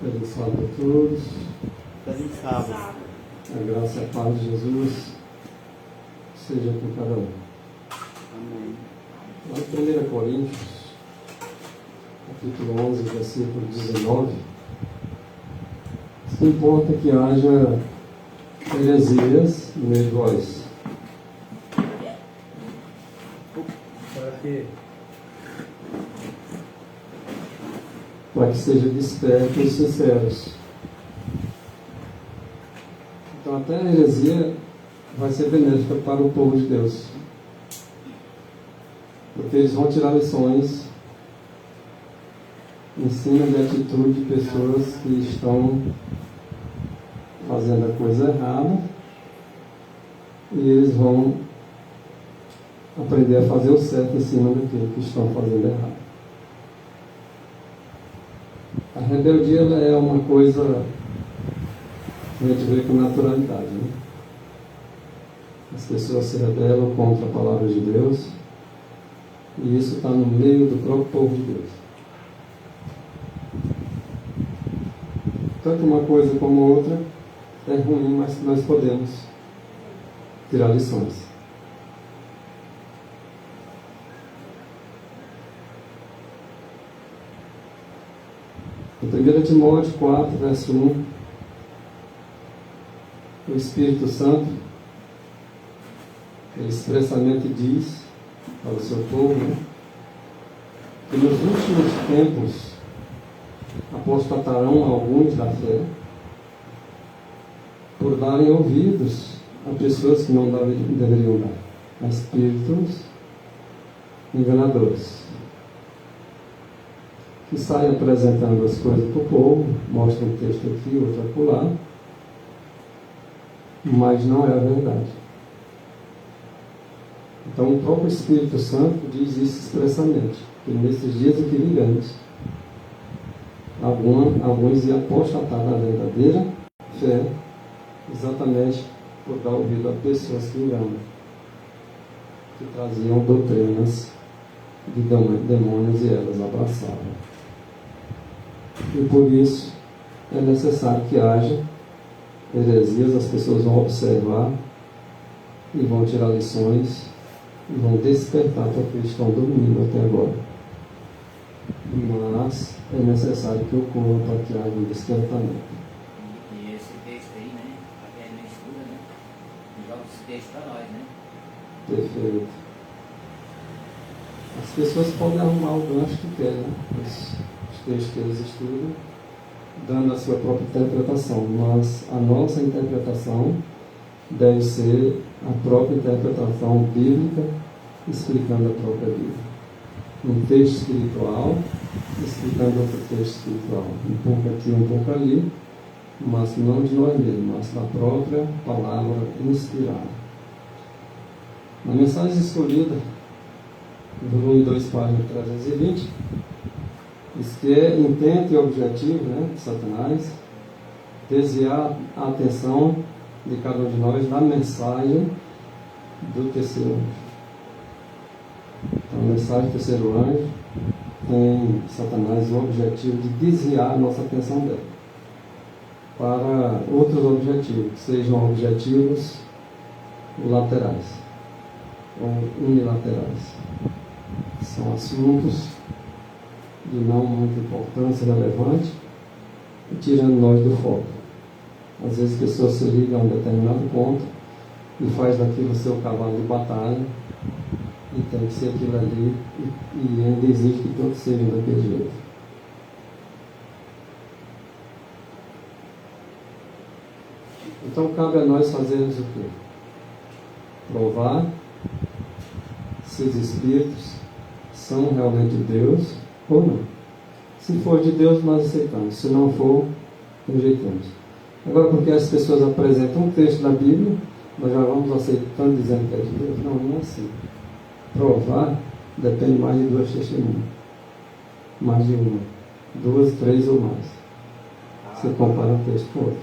Feliz sábado a todos. Feliz sábado. A graça e a paz de Jesus seja com cada um. Amém. Lá em 1 Coríntios, capítulo 11, versículo 19, se importa que haja heresias no meio de vós. Para que sejam despertos e sinceros. Então até a heresia vai ser benéfica para o povo de Deus. Porque eles vão tirar lições em cima de atitude de pessoas que estão fazendo a coisa errada, e eles vão aprender a fazer o certo em cima daquilo que estão fazendo errado. A rebeldia ela é uma coisa que a gente vê com naturalidade, né? As pessoas se rebelam contra a palavra de Deus, e isso está no meio do próprio povo de Deus. Tanto uma coisa como outra é ruim, mas nós podemos tirar lições. Em 1 Timóteo 4, verso 1, o Espírito Santo ele expressamente diz para o seu povo, né, que nos últimos tempos apostatarão alguns da fé por darem ouvidos a pessoas que não deveriam dar, a espíritos enganadores, que saem apresentando as coisas para o povo, mostram um texto aqui, outro acolá, mas não é a verdade. Então o próprio Espírito Santo diz isso expressamente, que nesses dias em que vivemos, alguns iam apostatar da verdadeira fé, exatamente por dar ouvido a pessoas que enganam, que traziam doutrinas de demônios e elas abraçavam. E por isso é necessário que haja heresias, as pessoas vão observar e vão tirar lições e vão despertar para que estão dormindo até agora. Mas é necessário que ocorra para que haja um despertamento. E esse texto aí, né? Para quem não estuda, né? Joga esse texto para nós, né? Perfeito. As pessoas podem arrumar o gancho que querem, né? Os textos que eles estudam, dando a sua própria interpretação, mas a nossa interpretação deve ser a própria interpretação bíblica, explicando a própria Bíblia. Um texto espiritual, explicando outro texto espiritual. Um pouco aqui, um pouco ali, mas não de nós mesmos, mas da própria palavra inspirada. Na mensagem escolhida, volume 2, página 320, diz que é intento e objetivo, né, de Satanás desviar a atenção de cada um de nós da mensagem do terceiro anjo. Então, a mensagem do terceiro anjo tem Satanás o objetivo de desviar a nossa atenção dela para outros objetivos, que sejam objetivos laterais ou unilaterais. São assuntos de não muita importância relevante e tirando nós do foco. Às vezes pessoas se ligam a um determinado ponto e faz daquilo o seu cavalo de batalha e tem que ser aquilo ali e ainda exige que todos sejam daquele jeito. Então cabe a nós fazermos o quê? Provar se os espíritos são realmente de Deus ou não. Se for de Deus, nós aceitamos. Se não for, rejeitamos. Agora, porque as pessoas apresentam um texto da Bíblia, nós já vamos aceitando dizendo que é de Deus? Não, não é assim. Provar depende mais de duas testemunhas. Mais de uma. 2, 3 ou mais. Você compara um texto com outro.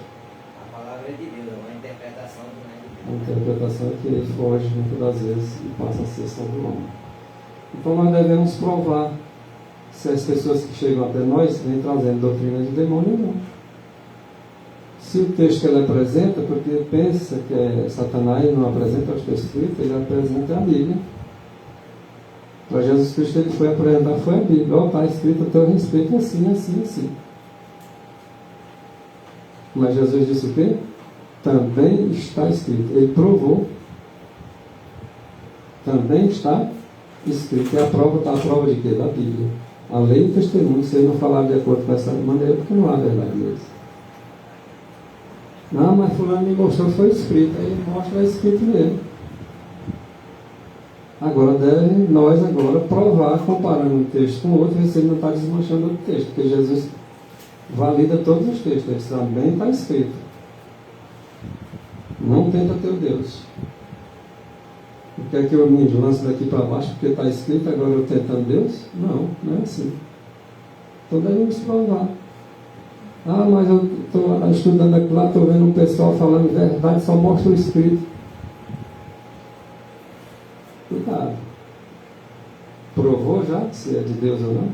A palavra é de Deus, é uma interpretação A interpretação é que ele foge muitas das vezes e passa a ser sobre o homem. Então nós devemos provar se as pessoas que chegam até nós vêm trazendo doutrina de demônio ou não. Se o texto que ele apresenta, porque pensa que é Satanás não apresenta os textos escritos, ele apresenta a Bíblia. Para Jesus Cristo ele foi apresentar, foi a Bíblia. Ó, está escrito a teu respeito assim, assim, assim. Mas Jesus disse o quê? Também está escrito. Ele provou. Também está escrito. E a prova está a prova de quê? Da Bíblia. A lei e o testemunho. Se ele não falar de acordo com essa maneira, porque não há verdade neles. Não, mas fulano me mostrou, foi escrito. Aí ele mostra, é escrito nele. Agora deve nós agora provar, comparando um texto com o outro, ver se ele não está desmanchando outro texto. Porque Jesus valida todos os textos. Ele também está escrito. Não tenta teu Deus. O que é que eu me lanço daqui para baixo porque está escrito, agora eu tentando Deus? Não, não é assim. Então devemos provar. Ah, mas eu estou estudando aqui lá, estou vendo um pessoal falando verdade, só mostra o escrito. Cuidado. Provou já se é de Deus ou não?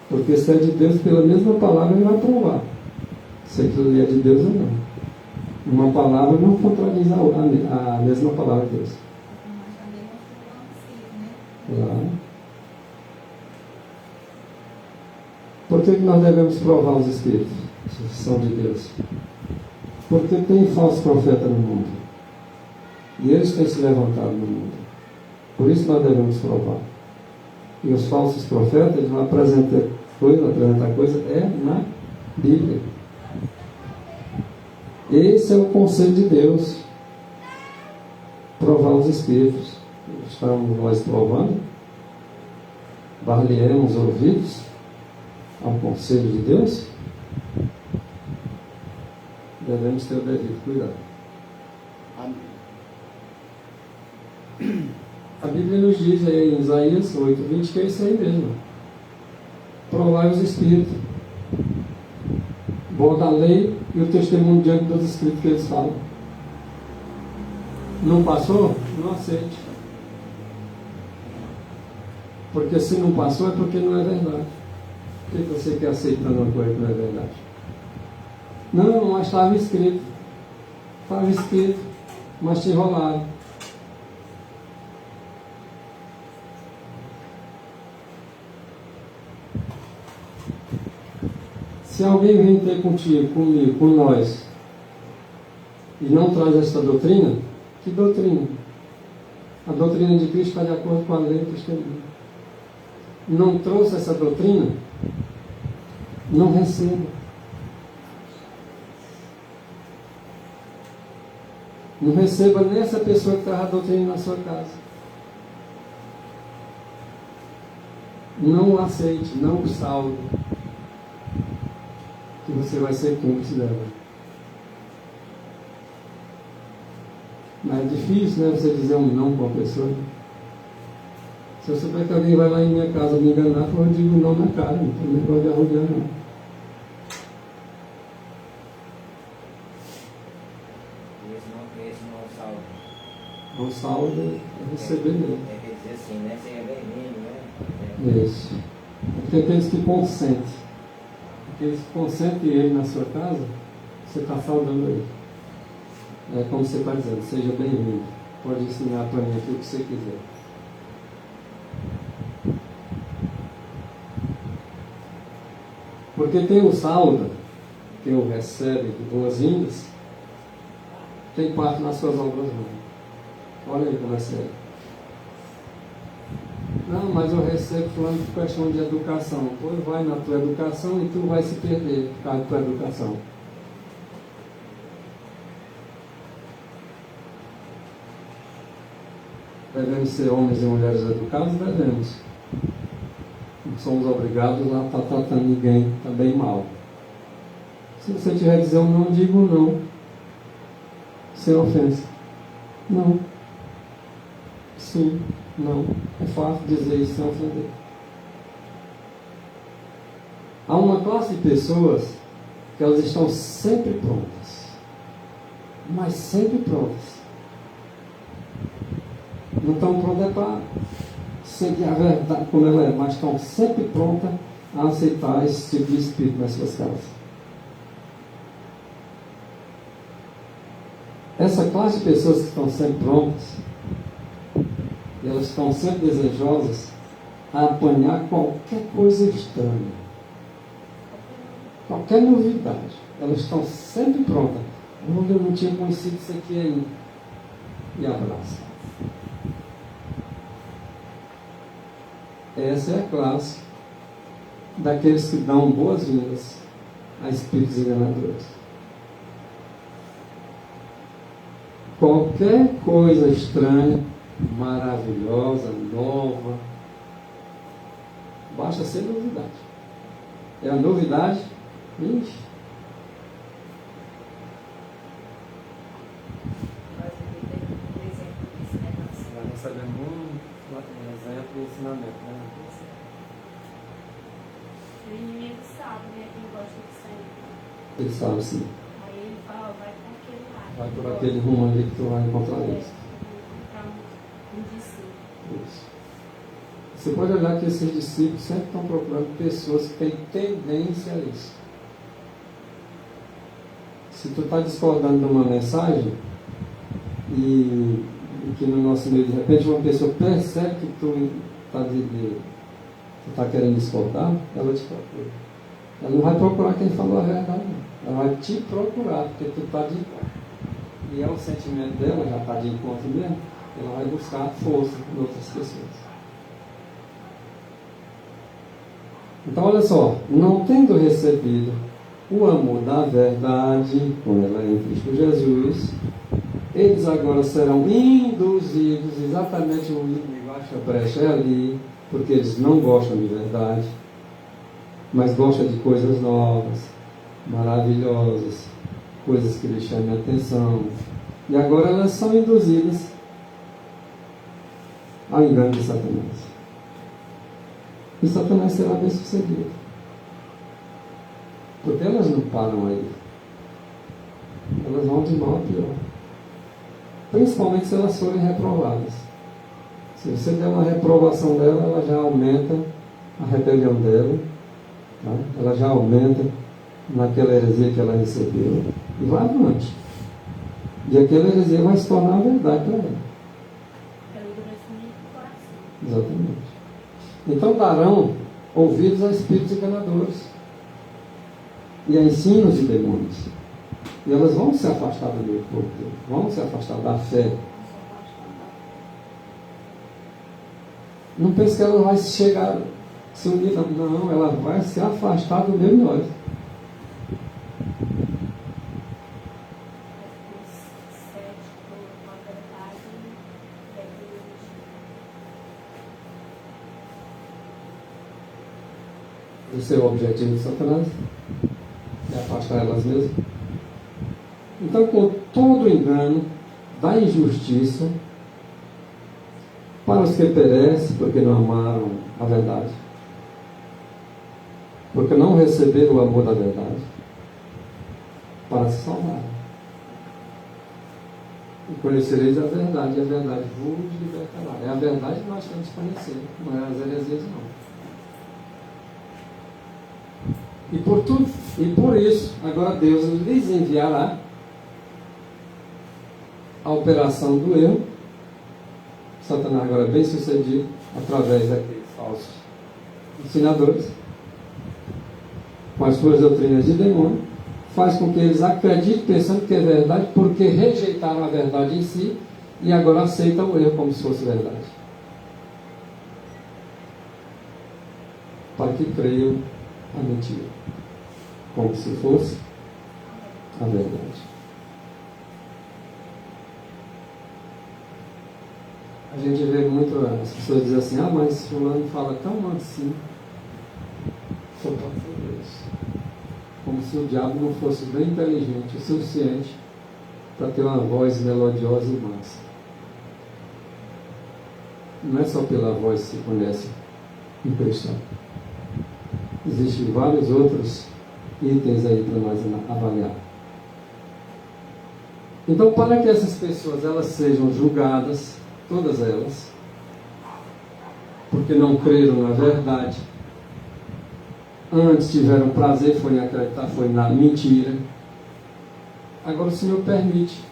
Porque se é de Deus, pela mesma palavra ele vai provar se aquilo ali é de Deus ou não. Uma palavra não contradiz a mesma palavra de Deus. Claro. Por que nós devemos provar os Espíritos? Se são de Deus. Porque tem falso profeta no mundo. E eles têm se levantado no mundo. Por isso nós devemos provar. E os falsos profetas, eles vão apresentar coisa, é na Bíblia. Esse é o conselho de Deus. Provar os Espíritos. Estamos nós provando. Barleemos ouvidos ao conselho de Deus. Devemos ter o devido cuidado. Amém. A Bíblia nos diz aí em Isaías 8:20 que é isso aí mesmo. Provai os Espíritos. Bota a lei e o testemunho diante dos Escritos que eles falam. Não passou? Não aceite. Porque se não passou é porque não é verdade. Por que você quer aceitando uma coisa que não é verdade? Não, mas estava escrito. Estava escrito, mas te enrolaram. Se alguém vem ter contigo, comigo, com nós, e não traz essa doutrina, que doutrina? A doutrina de Cristo está de acordo com a lei do testemunho. Não trouxe essa doutrina? Não receba. Não receba nessa pessoa que traz a doutrina na sua casa. Não o aceite, não o salve. Que você vai ser cúmplice dela. Mas é difícil, né? Você dizer um não para uma pessoa. Se eu souber que alguém vai lá em minha casa me enganar, eu digo não na cara. Não tem negócio de arrodear, não. Esse não é o saldo. O saldo é receber mesmo. É quer dizer assim, né? Seja bem-vindo, né? Isso. Porque aqueles que consentem. Aqueles que consentem ele na sua casa, você está saudando ele. É como você está dizendo, seja bem-vindo. Pode ensinar para mim aquilo que você quiser. Porque quem o sauda, quem o recebe de boas-vindas, tem parte nas suas obras ruins. Olha aí como é sério. Não, mas eu recebo falando de questão de educação. Pois vai na tua educação e tu vai se perder por causa da tua educação. Devemos ser homens e mulheres educados? Devemos. Não somos obrigados a estar tratando ninguém também mal. Se você tiver dizer um não, digo não. Sem ofensa. Não. Sim. Não. É fácil dizer isso sem ofender. Há uma classe de pessoas que elas estão sempre prontas. Mas sempre prontas. Não estão prontas para seguir a verdade como ela é, mas estão sempre prontas a aceitar esse tipo de espírito nas suas casas. Essa classe de pessoas que estão sempre prontas, e elas estão sempre desejosas a apanhar qualquer coisa estranha, qualquer novidade. Elas estão sempre prontas. Eu não tinha conhecido isso aqui ainda. E abraça. Essa é a classe daqueles que dão boas-vindas a espíritos enganadores. Qualquer coisa estranha, maravilhosa, nova, basta ser novidade. É a novidade, ixi. Nós recebemos um exemplo de ensinamento, né? O inimigo sabe, né? Quem gosta de sangue. Ele sabe sim. Aí ele fala, vai para aquele lado. Vai por aquele rumo ali que tu vai encontrar isso. Encontrar um discípulo. Isso. Você pode olhar que esses discípulos sempre estão procurando pessoas que têm tendência a isso. Se tu está discordando de uma mensagem e que no nosso meio de repente uma pessoa percebe que tu está querendo discordar, ela te procura. Ela não vai procurar quem falou a verdade, não. Ela vai te procurar, porque tu está de encontro. E é o sentimento dela, já está de encontro mesmo, ela vai buscar força em outras pessoas. Então, olha só, não tendo recebido o amor da verdade, quando ela é em Cristo Jesus, eles agora serão induzidos, exatamente o inimigo acha brecha é ali, porque eles não gostam de verdade, mas gostam de coisas novas, maravilhosas, coisas que lhes chamem a atenção. E agora elas são induzidas ao engano de Satanás. E Satanás será bem sucedido. Porque elas não param aí. Elas vão de mal a pior. Principalmente se elas forem reprovadas. Se você der uma reprovação dela, ela já aumenta a rebelião dela. Tá? Ela já aumenta naquela heresia que ela recebeu. E vai avante. E aquela heresia vai se tornar a verdade para ela. Exatamente. Então darão ouvidos a espíritos enganadores e a ensinos de demônios. E elas vão se afastar do meu corpo, vão se afastar da fé. Não pense que ela vai chegar, se unir, não, ela vai se afastar do meu e nós. Esse é o objetivo de Satanás, é afastar elas mesmas. Então, com todo o engano da injustiça, para os que perecem, porque não amaram a verdade, porque não receberam o amor da verdade, para se salvar. E conhecereis a verdade, e a verdade vos libertará. É a verdade que nós temos que conhecer, não é as heresias, não. E por isso, agora Deus lhes enviará a operação do erro. Satanás agora é bem sucedido através daqueles falsos ensinadores, com as suas doutrinas de demônio, faz com que eles acreditem pensando que é verdade, porque rejeitaram a verdade em si e agora aceitam o erro como se fosse verdade, para que creiam a mentira como se fosse a verdade. A gente vê muito as pessoas dizem assim, mas fulano fala tão mansinho. Só pode fazer isso. Como se o diabo não fosse bem inteligente o suficiente para ter uma voz melodiosa e mansa. Não é só pela voz que se conhece um cristão. Existem vários outros itens aí para nós avaliar. Então, para que essas pessoas elas sejam julgadas, todas elas, porque não creram na verdade, antes tiveram prazer, foi em acreditar, foi na mentira. Agora o Senhor permite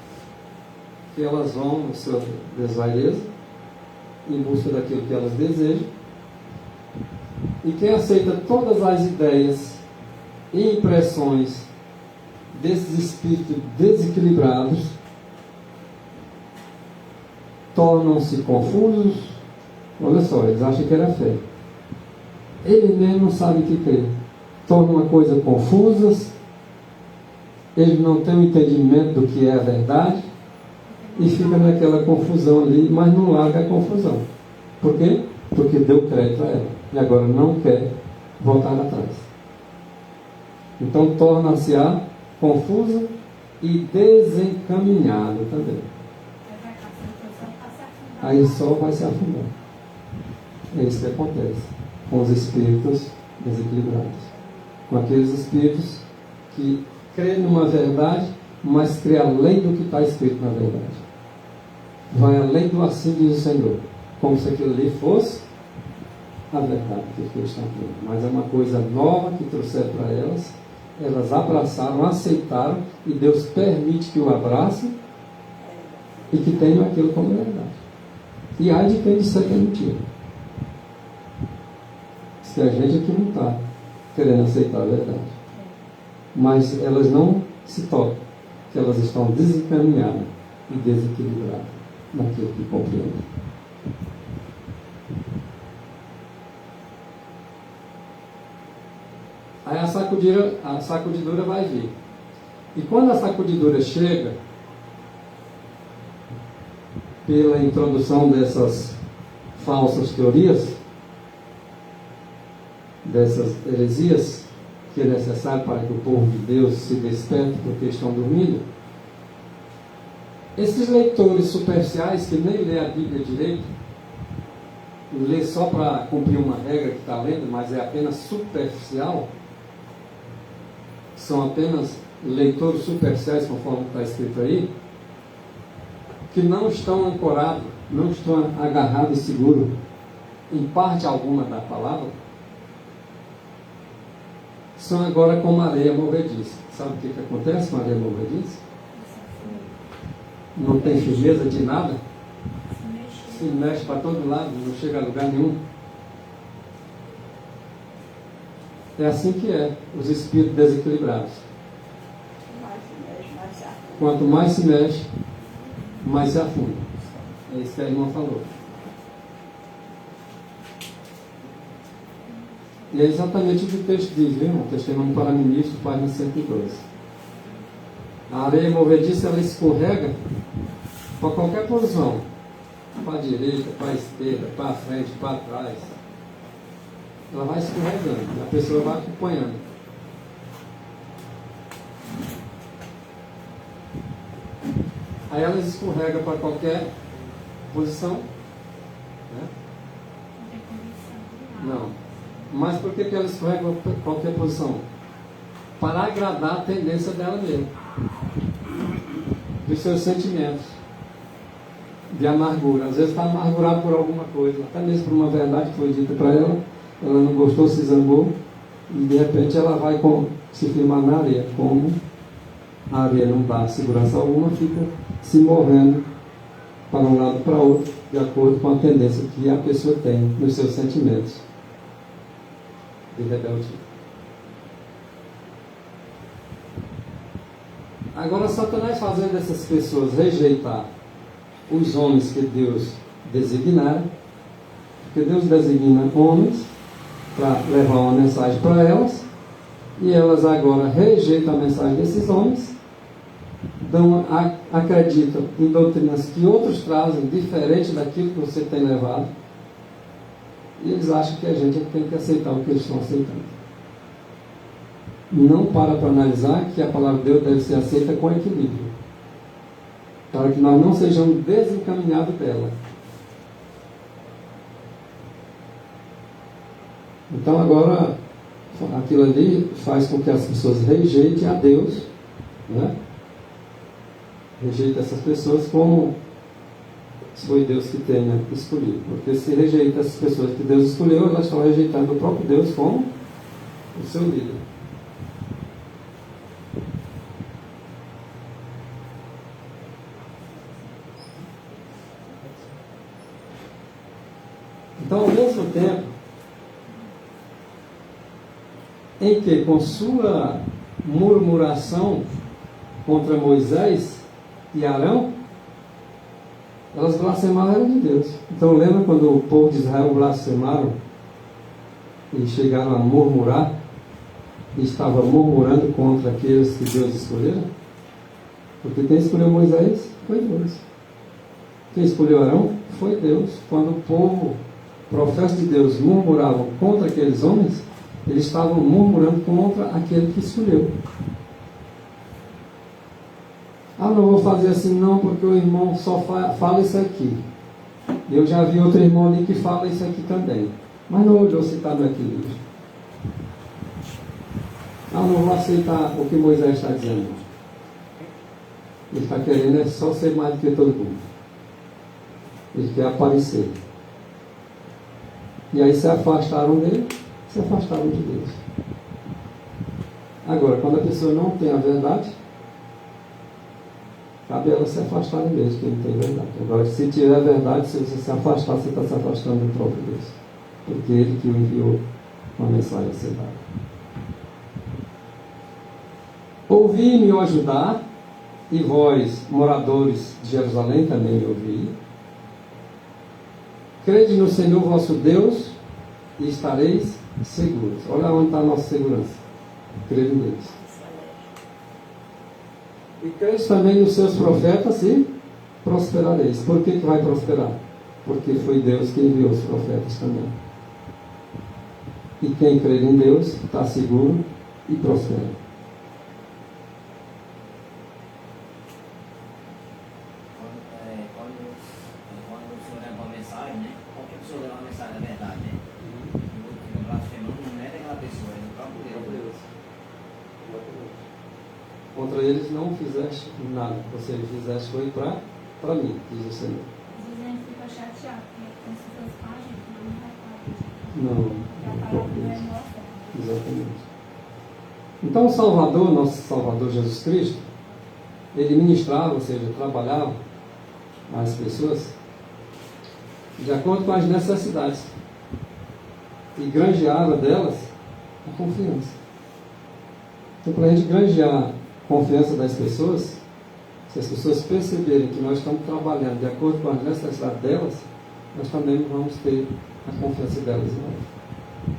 que elas vão no seu desvaireza, em busca daquilo que elas desejam. E quem aceita todas as ideias e impressões desses espíritos desequilibrados tornam-se confusos. Olha só, eles acham que era fé. Ele mesmo não sabe o que crer. Torna uma coisa confusa. Ele não tem o entendimento do que é a verdade. E fica naquela confusão ali, mas não larga a confusão. Por quê? Porque deu crédito a ela. E agora não quer voltar atrás. Então torna-se-á confusa e desencaminhada também. Aí só vai se afundar. É isso que acontece com os espíritos desequilibrados. Com aqueles espíritos que creem numa verdade, mas creem além do que está escrito na verdade. Vai além do assim diz o Senhor. Como se aquilo ali fosse a verdade que eles estão crendo. Mas é uma coisa nova que trouxeram para elas. Elas abraçaram, aceitaram, e Deus permite que o abracem e que tenham aquilo como verdade. E ai de quem disser que é mentira. Se a gente aqui não está querendo aceitar a verdade. Mas elas não se tocam, que elas estão desencaminhadas e desequilibradas naquilo que compreendem. Aí a sacudidura vai vir. E quando a sacudidura chega, pela introdução dessas falsas teorias, dessas heresias, que é necessário para que o povo de Deus se desperte porque estão dormindo, esses leitores superficiais que nem lê a Bíblia direito, lê só para cumprir uma regra que está lendo, mas é apenas superficial, são apenas leitores superficiais, conforme está escrito aí, que não estão ancorados, não estão agarrados e seguros em parte alguma da palavra, são agora como areia movediça. Sabe o que acontece com a areia movediça? Não tem firmeza de nada, se mexe para todo lado, não chega a lugar nenhum. É assim que é os espíritos desequilibrados. Quanto mais se mexe, mais se afunda. É isso que a irmã falou. E é exatamente o que o texto diz, viu? O Testemunho para Ministro, página 102. A areia movediça, ela escorrega para qualquer posição. Para a direita, para a esquerda, para a frente, para trás. Ela vai escorregando, e a pessoa vai acompanhando. Aí ela escorrega para qualquer posição, né? Não. Mas por que ela escorrega para qualquer posição? Para agradar a tendência dela mesmo, dos seus sentimentos de amargura. Às vezes está amargurada por alguma coisa, até mesmo por uma verdade que foi dita para ela. Ela não gostou, se zangou, e de repente ela vai se firmar na areia. Como a areia não dá segurança alguma, fica se movendo para um lado para o outro, de acordo com a tendência que a pessoa tem nos seus sentimentos de rebeldia. Agora, Satanás fazendo essas pessoas rejeitar os homens que Deus designar, porque Deus designa homens para levar uma mensagem para elas, e elas agora rejeitam a mensagem desses homens, acreditam em doutrinas que outros trazem, diferente daquilo que você tem levado, e eles acham que a gente tem que aceitar o que eles estão aceitando. Não para analisar que a palavra de Deus deve ser aceita com equilíbrio, para que nós não sejamos desencaminhados dela. Então agora, aquilo ali faz com que as pessoas rejeitem a Deus, né? Rejeitem essas pessoas como se foi Deus que tenha escolhido. Porque se rejeita essas pessoas que Deus escolheu, elas estão rejeitando o próprio Deus como o seu líder. Então, ao mesmo tempo em que, com sua murmuração contra Moisés e Arão, elas blasfemaram de Deus. Então, lembra quando o povo de Israel blasfemaram e chegaram a murmurar, e estava murmurando contra aqueles que Deus escolheu? Porque quem escolheu Moisés foi Deus. Quem escolheu Arão foi Deus. Quando o povo, profetas de Deus, murmuravam contra aqueles homens, eles estavam murmurando contra aquele que escolheu. Ah, não vou fazer assim não, porque o irmão só fala isso aqui. Eu já vi outro irmão ali que fala isso aqui também. Mas não olhou se está no equilíbrio. Ah, não vou aceitar o que Moisés está dizendo. Ele está querendo é só ser mais do que todo mundo. Ele quer aparecer. E aí se afastaram dele, se afastaram de Deus. Agora, quando a pessoa não tem a verdade, cabe ela se afastar mesmo, que não tem verdade. Agora, se tiver a verdade, se você se afastar, você está se afastando do próprio Deus. Porque Ele que o enviou uma mensagem a ser dada. Ouvi-me o ajudar, e vós, moradores de Jerusalém, também me ouvi. Crede no Senhor vosso Deus e estareis seguros. Olha onde está a nossa segurança. Crede em Deus. E crede também nos seus profetas e prosperareis. Por que vai prosperar? Porque foi Deus que enviou os profetas também. E quem crê em Deus está seguro e prospera. Quando o senhor leva uma mensagem, né? Qualquer pessoa leva uma mensagem da verdade, né? O blasfemando não é daquela pessoa, é do próprio Deus. Contra eles não fizeste nada. Você fizeste foi para mim, diz o Senhor. Às vezes a gente fica chateado, porque quando se faz com a gente, não repara. Não. A palavra não é nossa. Exatamente. Então o Salvador, nosso Salvador Jesus Cristo, ele ministrava, ou seja, trabalhava as pessoas de acordo com as necessidades e granjeava delas a confiança. Então, para a gente granjear a confiança das pessoas, se as pessoas perceberem que nós estamos trabalhando de acordo com as necessidades delas, nós também vamos ter a confiança delas em nós.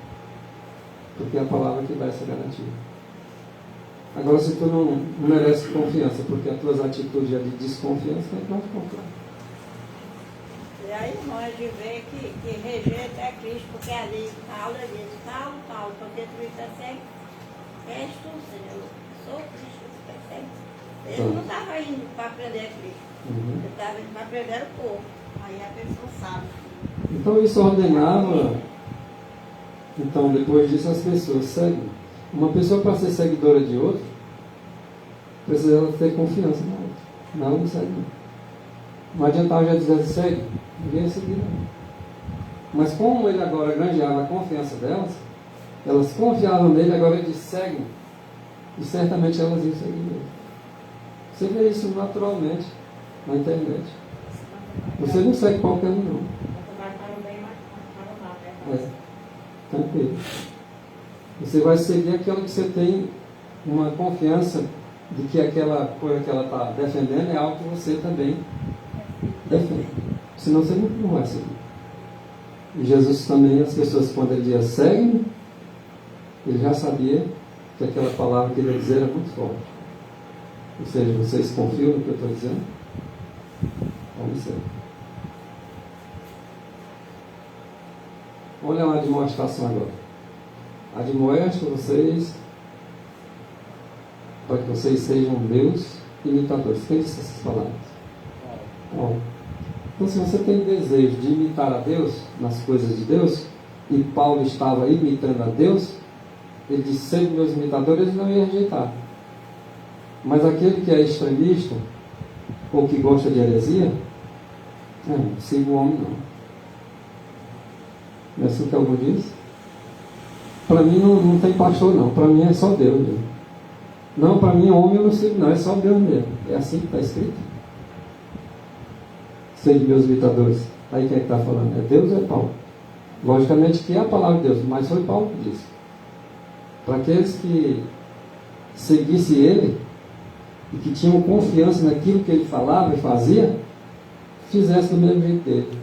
Porque é a palavra que dá essa garantia. Agora, se tu não merece confiança, porque as tuas atitudes é de desconfiança, então não te confiar. E aí, irmão, é de ver que rejeita é Cristo, porque ali a aula diz, Paulo, porque tu me persegue, és tu, Senhor, sou Cristo que te persegue. Ele não estava indo para aprender Cristo, ele estava indo para aprender o povo. Aí a pessoa sabe. Então isso ordenava, então depois disso as pessoas seguem. Uma pessoa para ser seguidora de outra, precisa ter confiança na outra. Não, não segue não. Não adiantava já dizer segue, ninguém ia seguir não. Mas como ele agora granjeava a confiança delas, elas confiavam nele, agora ele disse segue. E certamente elas iam seguir ele. Você vê isso naturalmente na internet. Você não segue qualquer um não. Tranquilo. Você vai seguir aquela que você tem uma confiança de que aquela coisa que ela está defendendo é algo que você também defende. Senão você não vai seguir. E Jesus também, as pessoas, quando ele dizia segue-me, ele já sabia que aquela palavra que ele ia dizer era muito forte. Ou seja, vocês confiam no que eu estou dizendo? Vamos ser. Olha uma demonstração agora. Admoesto vocês para que vocês sejam meus imitadores. Quem disse essas palavras? Bom, então, se você tem desejo de imitar a Deus nas coisas de Deus, e Paulo estava imitando a Deus, ele disse: sejam meus imitadores, ele não ia rejeitar. Mas aquele que é extremista ou que gosta de heresia, não siga o homem não. Não é assim que algum diz? Para mim não tem pastor não, para mim é só Deus mesmo. Não, para mim homem eu não sigo não, é só Deus mesmo. É assim que está escrito. Seja meus imitadores. Aí quem é que está falando? É Deus ou é Paulo? Logicamente que é a palavra de Deus, mas foi Paulo que disse. Para aqueles que seguissem ele e que tinham confiança naquilo que ele falava e fazia, fizesse do mesmo jeito dele.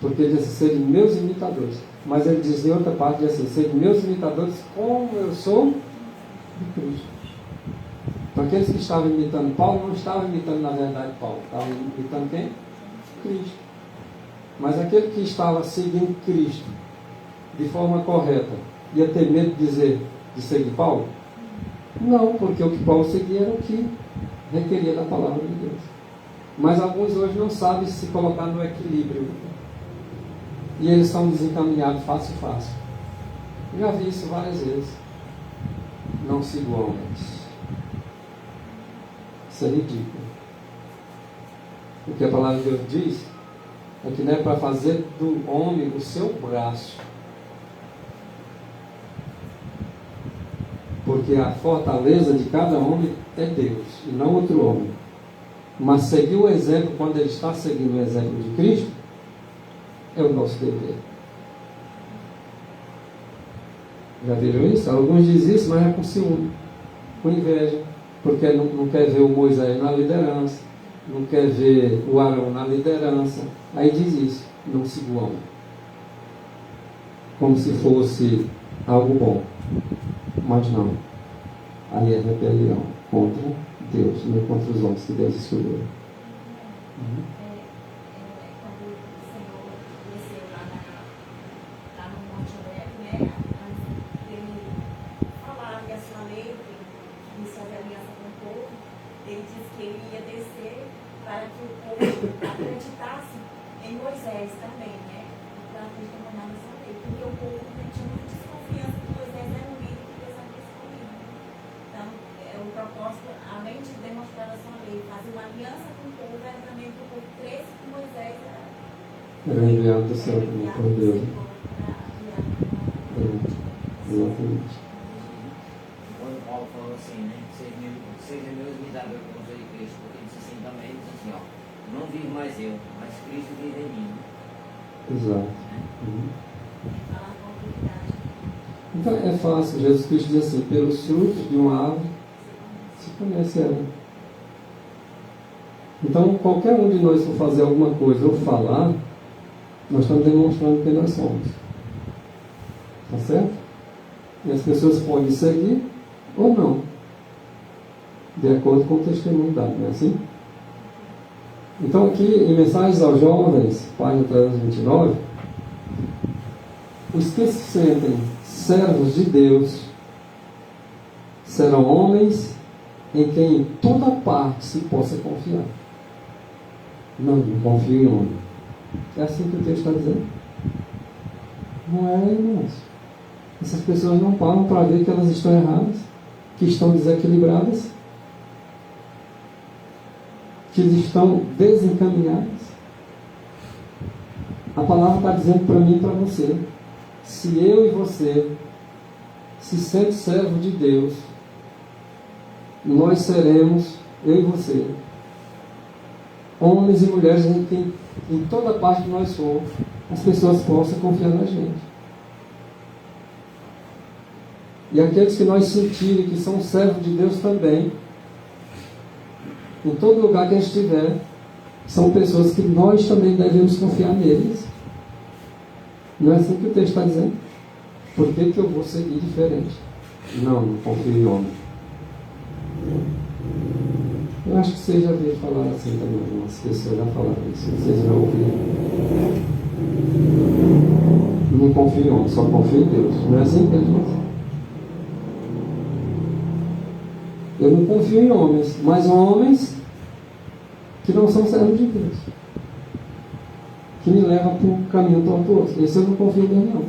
Porque ele disse, serem meus imitadores. Mas ele diz em outra parte, diz assim, serem meus imitadores como eu sou de Cristo. Para aqueles que estavam imitando Paulo, não estavam imitando na verdade Paulo, estavam imitando quem? Cristo. Mas aquele que estava seguindo Cristo de forma correta, ia ter medo de seguir Paulo? Não, porque o que Paulo seguia era o que requeria da palavra de Deus. Mas alguns hoje não sabem se colocar no equilíbrio. E eles são desencaminhados fácil. Já vi isso várias vezes. Não sigo homens. Isso é ridículo. O que a palavra de Deus diz é que não é para fazer do homem o seu braço. Porque a fortaleza de cada homem é Deus e não outro homem. Mas seguir o exemplo, quando ele está seguindo o exemplo de Cristo, é o nosso dever. Já viram isso? Alguns dizem isso, mas é com ciúme, com inveja, porque não quer ver o Moisés na liderança, não quer ver o Arão na liderança. Aí diz isso, não siga o homem. Como se fosse algo bom. Mas não. Aí é rebelião contra Deus, não contra os homens que Deus escolheu. Quando o Senhor desceu lá no Monte Horebe, né? Antes dele falar que a sua lei, que isso é aliança com o povo, ele disse que ele ia descer para que o povo acreditasse em Moisés também, né? Para acreditar na sua lei, porque o povo tinha muita desconfiança que Moisés era um líder que Deus havia escolhido. Então, o propósito, além de demonstrar a sua lei, fazer uma aliança com o povo, era também que o povo cresce que Moisés Era enviado do céu por Deus. Exatamente. Quando Paulo falou assim, né? Seja meus imitadores como sou de Cristo, porque ele disse assim também, ele disse assim, ó, não vivo mais eu, mas Cristo vive em mim. Exato. falar com autoridade. Então é fácil, Jesus Cristo diz assim, pelos frutos de uma árvore se conhece ela. Então qualquer um de nós for fazer alguma coisa ou falar, nós estamos demonstrando quem nós somos. Tá certo? E as pessoas podem seguir ou não, de acordo com o testemunho dado, não é assim? Então aqui em Mensagens aos Jovens, página 329, os que se sentem servos de Deus serão homens em quem em toda parte se possa confiar. Não confio em homem. É assim que o texto está dizendo. Não é, irmãos. Essas pessoas não param para ver que elas estão erradas, que estão desequilibradas, que estão desencaminhadas. A palavra está dizendo para mim e para você, se eu e você se sente servo de Deus, nós seremos, eu e você, homens e mulheres em quem, em toda parte que nós formos, as pessoas possam confiar na gente. E aqueles que nós sentirem que são servos de Deus também, em todo lugar que a gente estiver, são pessoas que nós também devemos confiar neles. Não é assim que o texto está dizendo? Por que eu vou seguir diferente? Não confio em homem. Eu acho que vocês já viram falar assim também, algumas pessoas já falaram isso, vocês já ouviram. Não confio em homem, só confio em Deus. Não é assim que ele diz? Eu não confio em homens, mas homens que não são servos de Deus, que me levam para um caminho tortuoso. Esse eu não confio mesmo, não.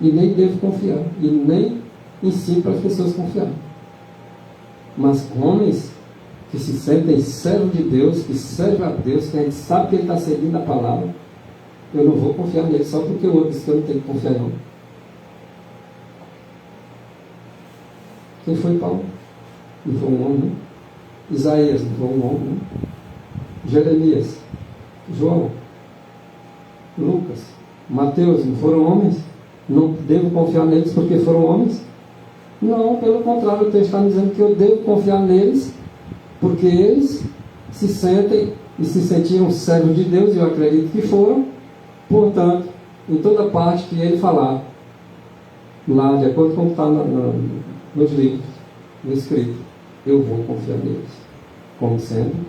E nem devo confiar. E nem ensino para as pessoas confiar. Mas homens que se sentem servos de Deus, que servem a Deus, que a gente sabe que ele está seguindo a palavra, eu não vou confiar nele só porque o outro disse que eu não tenho que confiar em homem. Quem foi Paulo? Não foi um homem, não? Isaías não foi um homem, não? Jeremias, João, Lucas, Mateus, não foram homens? Não devo confiar neles porque foram homens? Não, pelo contrário, o texto está dizendo que eu devo confiar neles porque eles se sentem e se sentiram servos de Deus, e eu acredito que foram. Portanto, em toda parte que ele falar, lá, de acordo com o que está nos livros, no escrito, eu vou confiar neles, como sendo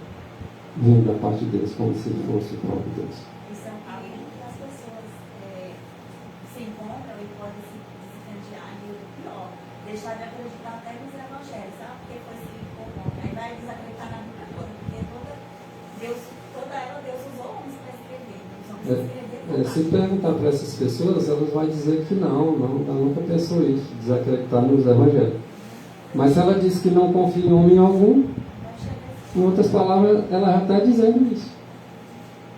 vindo da parte de Deus, como se ele fosse o próprio Deus. Isso é um caso que as pessoas se encontram e podem se desencadear e o pior, deixar de acreditar até nos evangelhos, sabe? Porque foi se conforme. Aí vai desacreditar na Bíblia toda, porque toda ela Deus usou homens para escrever. Os homens escreveram. Se perguntar para essas pessoas, elas vão dizer que não, ela nunca pensou isso, desacreditar nos evangelhos. Mas se ela diz que não confia em homem algum, em outras palavras, ela já está dizendo isso.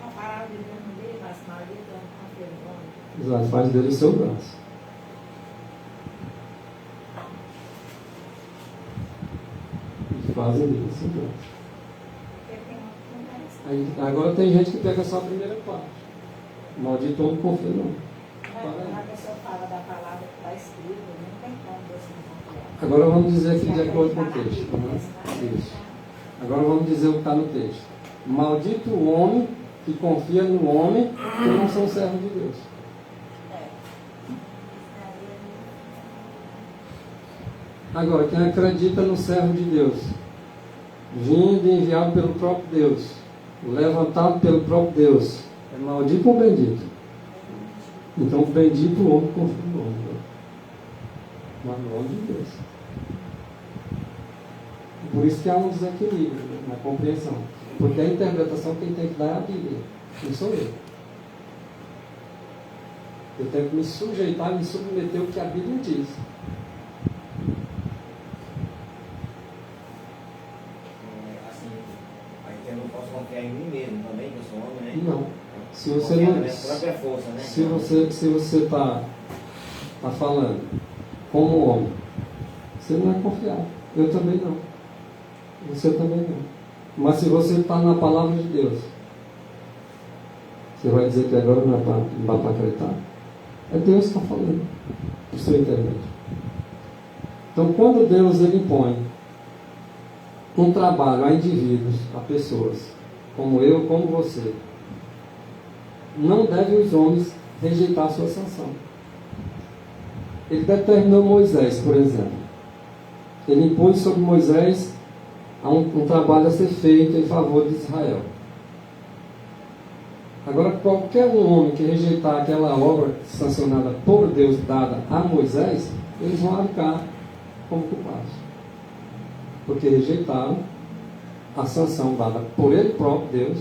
Uma palavra de Deus no meio, mas na vida não confia no homem. Exato, faz dele o seu braço. E fazem dele o seu braço. Porque tem uma conversa. Aí, agora tem gente que pega só a primeira parte. Maldito homem confia não. A pessoa fala da palavra que está escrita, não tem como Deus não confiar. Agora vamos dizer aqui de acordo com o texto. Né? Isso. Agora vamos dizer o que está no texto. Maldito o homem que confia no homem que não são servos de Deus. Agora, quem acredita no servo de Deus, vindo e enviado pelo próprio Deus, levantado pelo próprio Deus, é maldito ou bendito? Então, bendito o homem que confia no homem. Mas no nome de Deus. Por isso que há um desequilíbrio, né, na compreensão. Porque a interpretação quem tem que dar é a Bíblia, não sou eu. Eu tenho que me sujeitar, me submeter ao que a Bíblia diz. Assim, aí eu não posso confiar em mim mesmo também, que eu sou homem, né? Não. Se você Confiar na não, minha própria força, né? se você está falando como homem, você não é confiável. Eu também não. Você também não. Mas se você está na palavra de Deus, você vai dizer que agora não dá para acreditar. É Deus que está falando, por seu intermédio. Então, quando Deus ele impõe um trabalho a indivíduos, a pessoas, como eu, como você, não devem os homens rejeitar a sua sanção. Ele determinou Moisés, por exemplo. Ele impôs sobre Moisés um trabalho a ser feito em favor de Israel. Agora, qualquer homem que rejeitar aquela obra sancionada por Deus, dada a Moisés, eles vão arcar como culpados. Porque rejeitaram a sanção dada por ele próprio, Deus,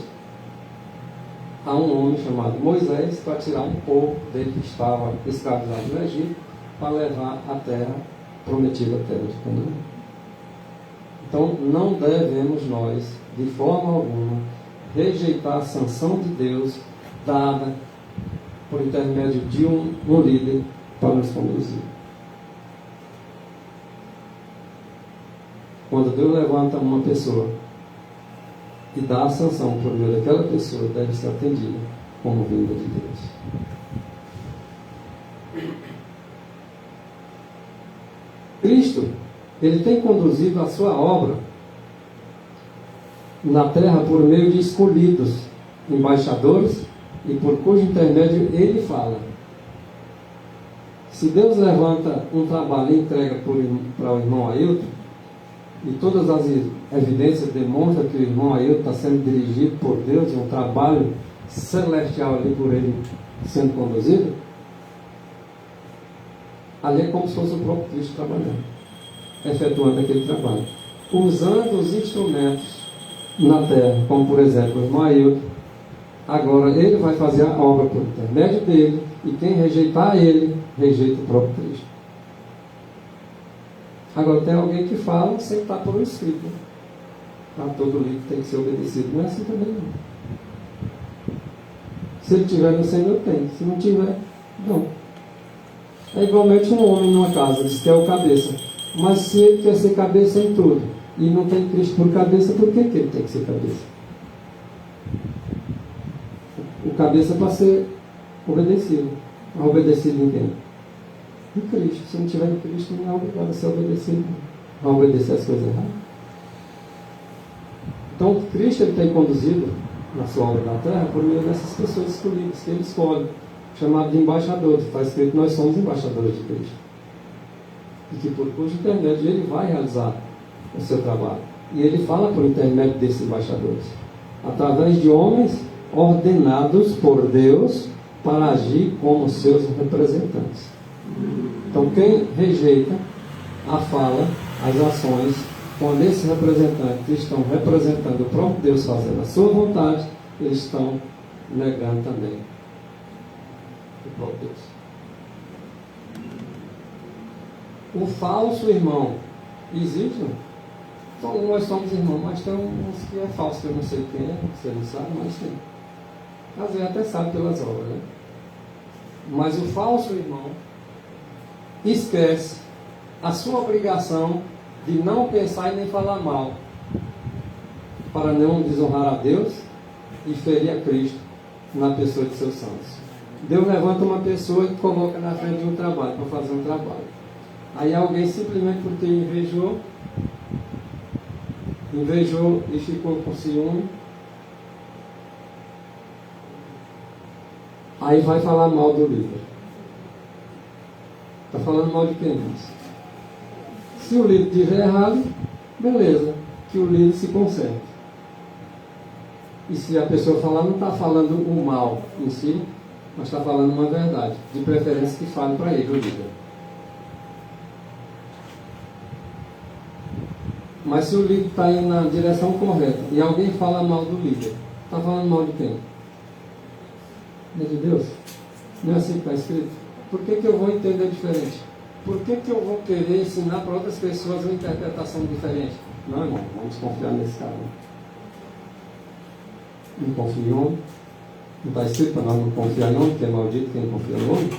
a um homem chamado Moisés, para tirar um povo dele que estava escravizado no Egito, para levar a terra prometida, a terra de Canaã. Então, não devemos nós, de forma alguma, rejeitar a sanção de Deus dada por intermédio de um líder para nos conduzir. Quando Deus levanta uma pessoa e dá a sanção por meio daquela pessoa, deve ser atendida como vinda de Deus. Cristo, ele tem conduzido a sua obra na terra por meio de escolhidos, embaixadores, e por cujo intermédio ele fala. Se Deus levanta um trabalho e entrega para o irmão Ailton, e todas as evidências demonstram que o irmão Ailton está sendo dirigido por Deus, um trabalho celestial ali por ele sendo conduzido, ali é como se fosse o próprio Cristo trabalhando, efetuando aquele trabalho, usando os instrumentos na terra, como por exemplo o irmão Ailton. Agora ele vai fazer a obra por intermédio dele, e quem rejeitar ele, rejeita o próprio Cristo. Agora tem alguém que fala sem estar por escrito. Todo livro tem que ser obedecido. Não é assim também não. Se ele tiver no Senhor, tem. Se não tiver, não. É igualmente um homem numa casa, diz que é o cabeça. Mas se ele quer ser cabeça em tudo, e não tem Cristo por cabeça, por que ele tem que ser cabeça? O cabeça para ser obedecido. Mas obedecido em quem? Em Cristo. Se não tiver em Cristo, não é obrigado a ser obedecido. Não obedecer as coisas erradas. Então, Cristo ele tem conduzido na sua obra na terra por meio dessas pessoas escolhidas que ele escolhe, chamado de embaixadores. Está escrito que nós somos embaixadores de Cristo. E que por cujo intermédio ele vai realizar o seu trabalho. E ele fala por intermédio desses embaixadores, através de homens ordenados por Deus para agir como seus representantes. Então, quem rejeita a fala, as ações, quando esses representantes estão representando o próprio Deus fazendo a sua vontade, eles estão negando também o próprio Deus. O falso irmão existe, não? Então, nós somos irmãos, mas tem uns que é falso, que eu não sei quem é, você não sabe, mas tem. Às vezes até sabe pelas obras, né? Mas o falso irmão esquece a sua obrigação de não pensar e nem falar mal, para não desonrar a Deus e ferir a Cristo na pessoa de seus santos. Deus levanta uma pessoa e coloca na frente de um trabalho, para fazer um trabalho. Aí alguém simplesmente porque invejou e ficou com ciúme, aí vai falar mal do líder. Está falando mal de quem? Mas se o líder estiver errado, beleza, que o líder se conserte. E se a pessoa falar, não está falando o mal em si, mas está falando uma verdade, de preferência que fale para ele, o líder. Mas se o líder está indo na direção correta e alguém fala mal do líder, está falando mal de quem? Não é de Deus? Não é assim que está escrito? Por que eu vou entender diferente? Por que eu vou querer ensinar para outras pessoas uma interpretação diferente? Não, irmão, vamos confiar nesse cara. Não confia em homem. Não está escrito para nós não confiar em homem, porque é maldito quem confia em homem.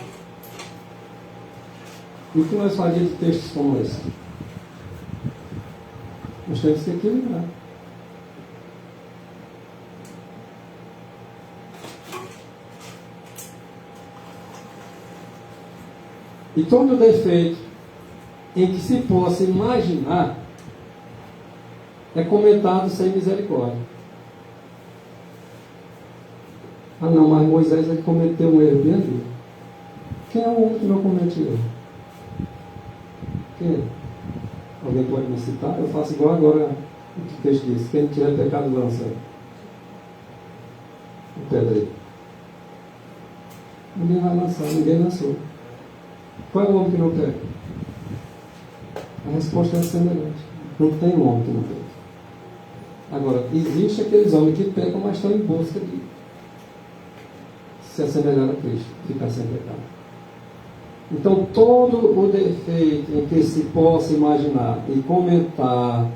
E o que nós faríamos de textos como esse? Nós temos que equilibrar. E todo defeito em que se possa imaginar é cometado sem misericórdia. Ah não, mas Moisés ele cometeu um erro bem ali. Quem é o homem que não comete erro? Quem é? Alguém pode me citar? Eu faço igual agora o que o texto diz. Quem tiver pecado, lança o pedreiro. Ninguém vai lançar, ninguém lançou. Qual é o homem que não peca? A resposta é semelhante. Não tem um homem que não peca. Agora, existe aqueles homens que pecam, mas estão em busca de se assemelhar a Cristo, ficar sem pecado. Então, todo o defeito em que se possa imaginar e comentar,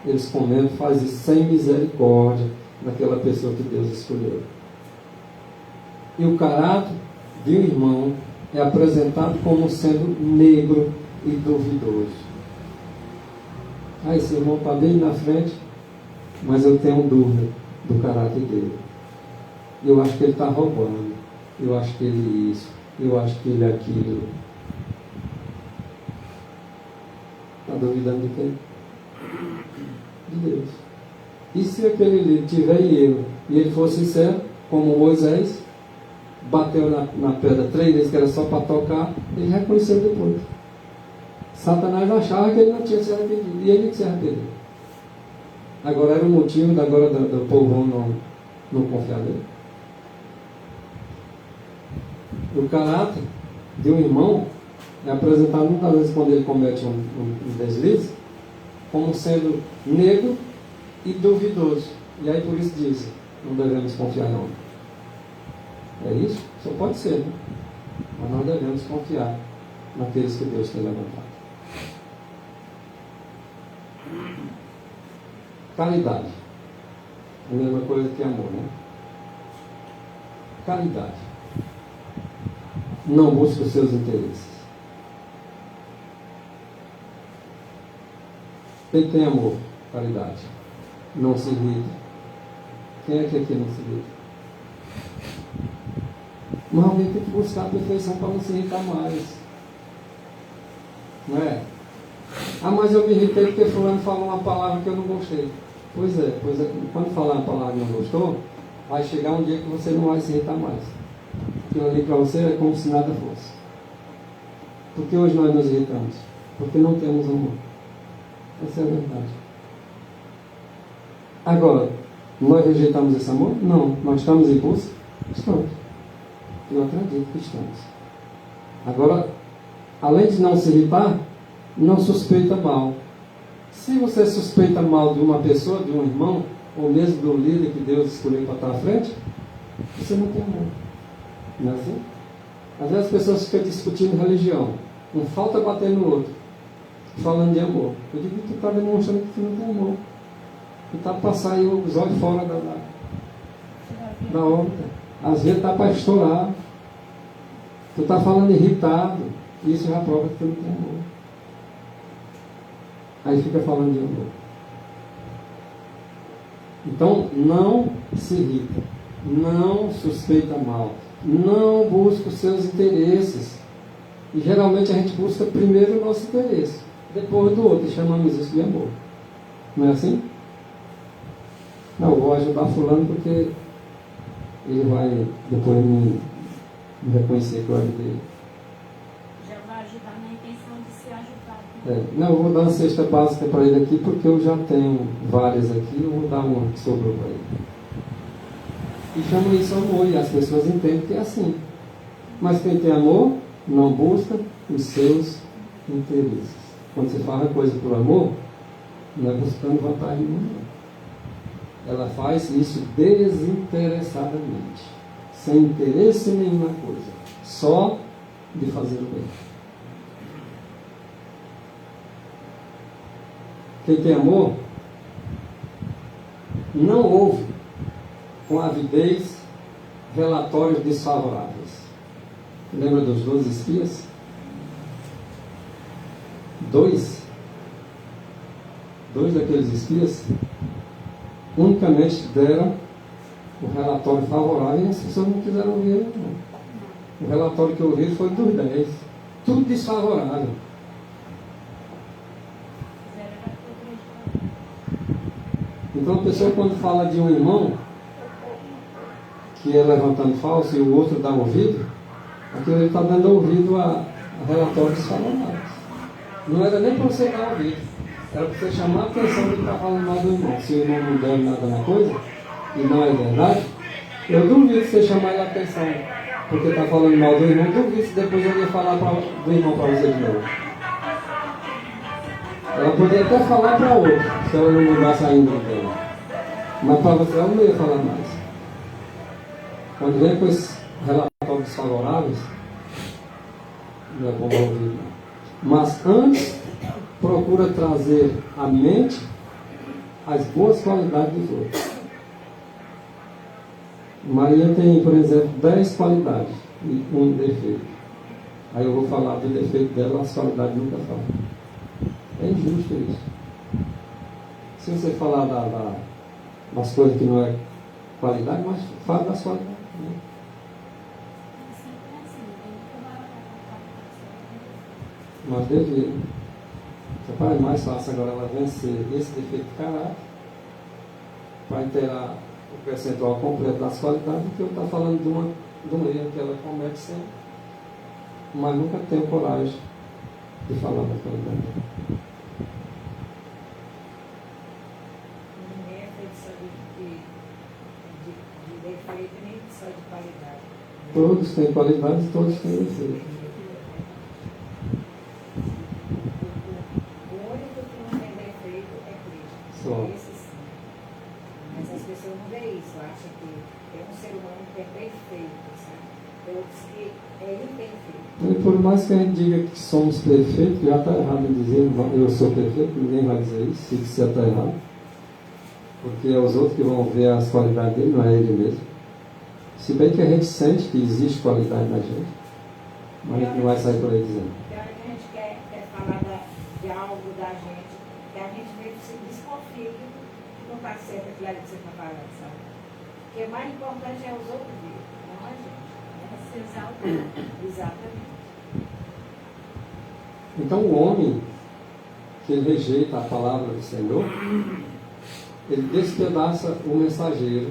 eles comentam, faz isso sem misericórdia daquela pessoa que Deus escolheu. E o caráter de um irmão é apresentado como sendo negro e duvidoso. Ah, esse irmão está bem na frente, mas eu tenho dúvida do caráter dele. Eu acho que ele está roubando. Eu acho que ele isso. Eu acho que ele é aquilo. Está duvidando de quem? De Deus. E se aquele líder tiver erro e ele for sincero, como Moisés, bateu na pedra 3 vezes, que era só para tocar, ele reconheceu depois. Satanás achava que ele não tinha se arrependido, e ele se arrependeu. Agora era o motivo do povo não confiar nele. O caráter de um irmão é apresentado muitas vezes quando ele comete um deslize como sendo negro e duvidoso. E aí por isso dizem, não devemos confiar em homem. É isso? Só pode ser, né? Mas não devemos confiar naqueles que Deus tem levantado. Caridade. A mesma coisa que amor, né? Caridade. Não busca os seus interesses. Quem tem amor? Caridade. Não se irrita. Quem é que aqui não se irrita? Mas alguém tem que buscar a perfeição para não se irritar mais. Não é? Ah, mas eu me irritei porque fulano falou uma palavra que eu não gostei. Pois é. Quando falar uma palavra que não gostou, vai chegar um dia que você não vai se irritar mais. Aquilo ali para você é como se nada fosse. Por que hoje nós nos irritamos? Porque não temos amor. Essa é a verdade. Agora, nós rejeitamos esse amor? Não. Nós estamos em busca? Estamos. Eu acredito que estamos. Agora, além de não se irritar, não suspeita mal. Se você suspeita mal de uma pessoa, de um irmão, ou mesmo do líder que Deus escolheu para estar à frente, você não tem amor. Não é assim? Às vezes as pessoas ficam discutindo religião. Um falta bater no outro, falando de amor. Eu digo que tu está demonstrando que tu não tem amor. Tu está para passar aí os olhos fora da órbita. Às vezes está para estourar. Tu está falando irritado. Isso já prova que tu não tem amor. Aí fica falando de amor. Então, não se irrita. Não suspeita mal. Não busca os seus interesses. E geralmente a gente busca primeiro o nosso interesse, depois do outro. E chamamos isso de amor. Não é assim? Não, eu vou ajudar fulano porque ele vai depois me reconhecer que eu ajudei. Já vai ajudar na intenção de ser ajudado. Não, eu vou dar uma cesta básica para ele aqui porque eu já tenho várias aqui, eu vou dar uma que sobrou para ele. E chama isso amor, e as pessoas entendem que é assim. Mas quem tem amor não busca os seus interesses. Quando você faz a coisa por amor, não é buscando vantagem nenhuma. Ela faz isso desinteressadamente, sem interesse em nenhuma coisa, só de fazer o bem. Quem tem amor não ouve com avidez relatórios desfavoráveis. Lembra dos 12 espias? 2 daqueles espias unicamente deram o relatório favorável e as pessoas não quiseram ouvir. Não. O relatório que eu ouvi foi dos 10. Tudo desfavorável. Então a pessoa quando fala de um irmão que é levantando falso e o outro dá ouvido, aquilo ele está dando ouvido a relatórios desfavoráveis. Não era nem para você dar ouvido. Era para você chamar a atenção de que está falando mal do irmão. Se o irmão não der nada na coisa, e não é verdade, eu duvido você chamar ele a atenção porque está falando mal do irmão. Duvido se depois ele ia falar do irmão para você de novo. Ela poderia até falar para outro, se ela não mudasse a índole dela. Mas para você ela não ia falar mais. Quando vem com esses relatórios desfavoráveis, não é bom ouvir, não. Mas antes, procura trazer à mente as boas qualidades dos outros. Maria tem, por exemplo, 10 qualidades e um defeito. Aí eu vou falar do defeito dela, as qualidades nunca falam. É injusto isso. Se você falar das coisas que não é qualidade, mas fala das qualidades. Né? Mas deveria. É mais fácil agora ela vencer esse defeito de caráter para inteirar o percentual completo das qualidades do que eu estou falando de um erro que ela comete sempre, mas nunca tenho coragem de falar da qualidade. Ninguém é feito só de defeito nem só de qualidade. Todos têm qualidades e todos têm defeito. Esse sim. Mas as pessoas não veem isso, acham que é um ser humano que é perfeito, sabe? Tem outros que é imperfeito. E por mais que a gente diga que somos perfeitos, já está errado em dizer eu sou perfeito, ninguém vai dizer isso, se disser está errado. Porque é os outros que vão ver as qualidades dele, não é ele mesmo. Se bem que a gente sente que existe qualidade na gente, mas a gente não vai sair por aí dizendo. Tem hora que a gente quer falar de algo da gente, que a gente meio que se desconfia que não está certo aquilo ali que você está falando, sabe? Porque o mais importante é os outros verem, não a gente. se exaltar. Exatamente. Então o homem que rejeita a palavra do Senhor, ele despedaça o mensageiro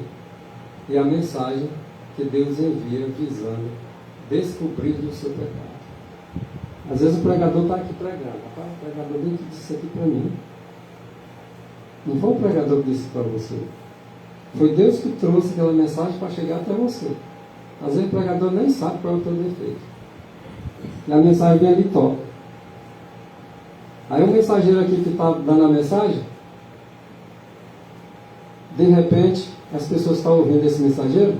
e a mensagem que Deus envia visando descobrir o seu pecado. Às vezes o pregador está aqui pregando. Rapaz, o pregador nem disse isso aqui para mim. Não foi o pregador que disse para você. Foi Deus que trouxe aquela mensagem para chegar até você. Às vezes o pregador nem sabe qual é o teu defeito. E a mensagem vem ali e toca. Aí o mensageiro aqui que está dando a mensagem, de repente, as pessoas estão ouvindo esse mensageiro,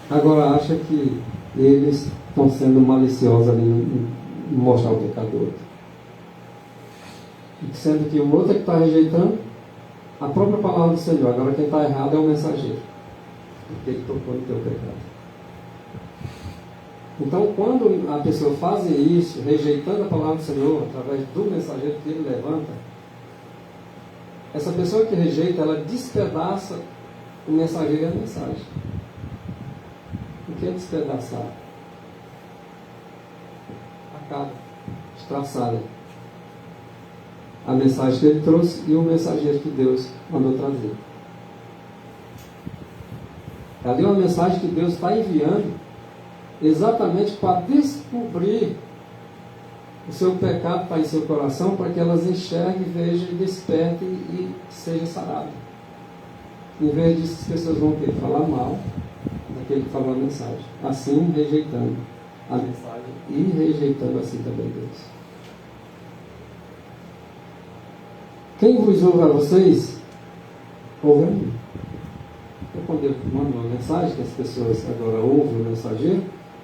agora acha que eles estão sendo maliciosos ali em mostrar o pecado do outro. Sendo que o outro é que está rejeitando a própria palavra do Senhor. Agora quem está errado é o mensageiro, porque ele tocou no teu pecado. Então, quando a pessoa faz isso, rejeitando a palavra do Senhor, através do mensageiro que ele levanta, essa pessoa que rejeita, ela despedaça o mensageiro e a mensagem. O que é despedaçar? Acaba, estraçalha a mensagem que ele trouxe e o mensageiro que Deus mandou trazer. Ali é uma mensagem que Deus está enviando exatamente para descobrir o seu pecado está em seu coração, para que elas enxerguem, vejam e despertem e sejam saradas. Em vez disso, as pessoas vão ter que falar mal daquele que falou a mensagem, assim rejeitando a mensagem e rejeitando assim também Deus. Quem vos ouve a vocês, ouve a mim. Então, quando eu mando uma mensagem, que as pessoas agora ouvem o mensageiro,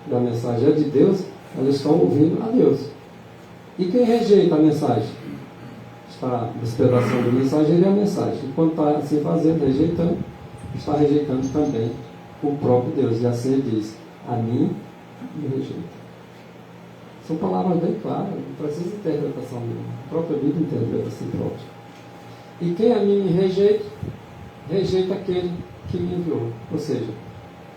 e a mensagem é de Deus, elas estão ouvindo a Deus. E quem rejeita a mensagem? Está despedaçando o mensageiro e a mensagem. E quando está assim fazendo, rejeitando, está rejeitando também o próprio Deus. E assim ele diz, a mim me rejeita. São palavras bem claras, não precisa de interpretação nenhuma. A própria Bíblia interpreta assim próprio. E quem a mim me rejeita, rejeita aquele que me enviou. Ou seja,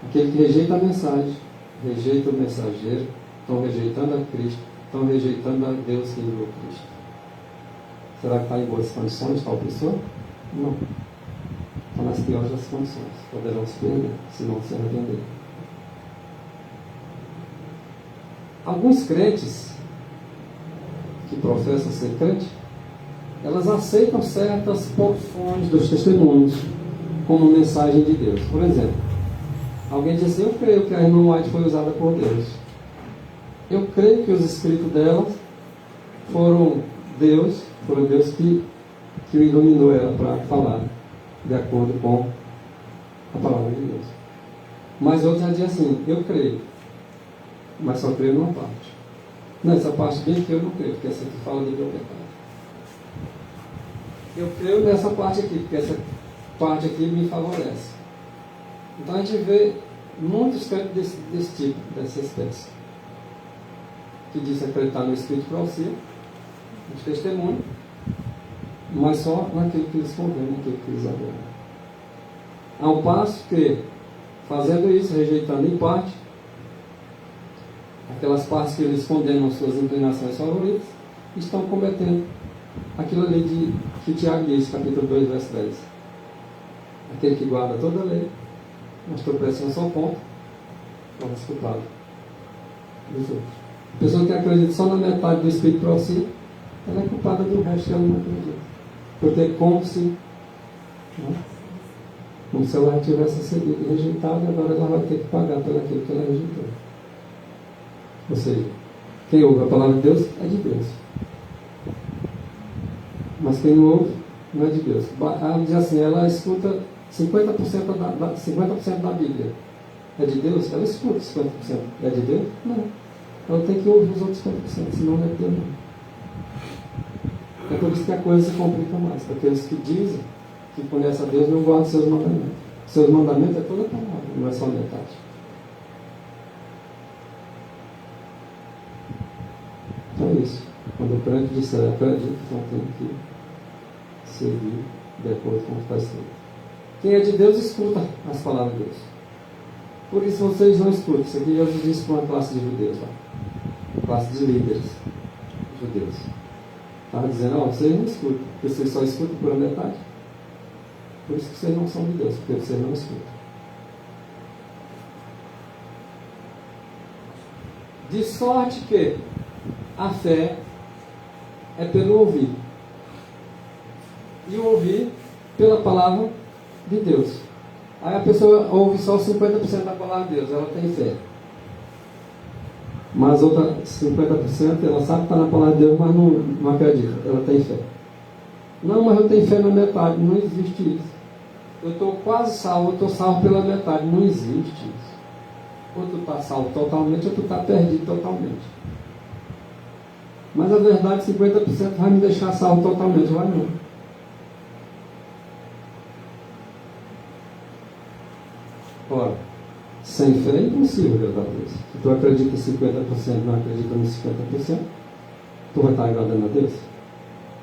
aquele que rejeita a mensagem, rejeita o mensageiro, estão rejeitando a Cristo, estão rejeitando a Deus que enviou Cristo. Será que está em boas condições tal pessoa? Não. Está nas piores das condições. Poderão se perder, se não se arrepender. Alguns crentes que professam ser crente, elas aceitam certas porções dos testemunhos como mensagem de Deus. Por exemplo, alguém diz assim, eu creio que a irmã White foi usada por Deus. Eu creio que os escritos dela foram Deus que o iluminou ela para falar de acordo com a palavra de Deus. Mas outros já dizem assim, eu creio, mas só creio numa parte. Nessa parte bem que eu não creio, porque essa aqui fala do meu pecado. Eu creio nessa parte aqui, porque essa parte aqui me favorece. Então a gente vê muitos crentes desse tipo, dessa espécie, que diz acreditar no Espírito Profecia, de testemunho, mas só naquilo que eles convém, naquilo que eles adoram. Ao passo que, fazendo isso, rejeitando em parte, aquelas partes que eles condenam suas inclinações favoritas, estão cometendo aquilo ali que Tiago diz, capítulo 2, verso 10. Aquele que guarda toda a lei, mas tropeça em um só ponto, torna-se culpado dos outros. A pessoa que acredita só na metade do Espírito Profecia, ela é culpada do resto que ela não acredita. Porque como se ela já tivesse sido rejeitada, agora ela vai ter que pagar pelo aquilo que ela rejeitou. Ou seja, quem ouve a palavra de Deus é de Deus. Mas quem não ouve não é de Deus. Ela diz assim, ela escuta 50% da Bíblia. É de Deus? Ela escuta 50%. É de Deus? Não. Ela tem que ouvir os outros 50%, senão não é de Deus não. É por isso que a coisa se complica mais. Porque aqueles que dizem que conhecem a Deus não guardam seus mandamentos. Seus mandamentos é toda a palavra, não é só metade. Então é isso. Quando o crente disser acredito, então tem que seguir de acordo com o que está escrito. Quem é de Deus escuta as palavras de Deus. Por isso vocês não escutam. Isso aqui Jesus disse para uma classe de judeus lá. Classe de líderes judeus. Estava dizendo, ó, vocês não escutam, porque vocês só escutam por a metade. Por isso que vocês não são de Deus, porque vocês não escutam. De sorte que a fé é pelo ouvir. E o ouvir pela palavra de Deus. Aí a pessoa ouve só 50% da palavra de Deus, ela tem fé. Mas outra 50% ela sabe que está na palavra de Deus, mas não acredita, ela tem fé. Não, mas eu tenho fé na metade, não existe isso. Eu estou quase salvo, eu estou salvo pela metade, não existe isso. Ou tu está salvo totalmente, ou tu está perdido totalmente. Mas a verdade, 50% vai me deixar salvo totalmente, vai não. Ora, sem fé é impossível agradar a Deus. Se tu acredita em 50%, não acredita nos 50%, tu vai estar agradando a Deus?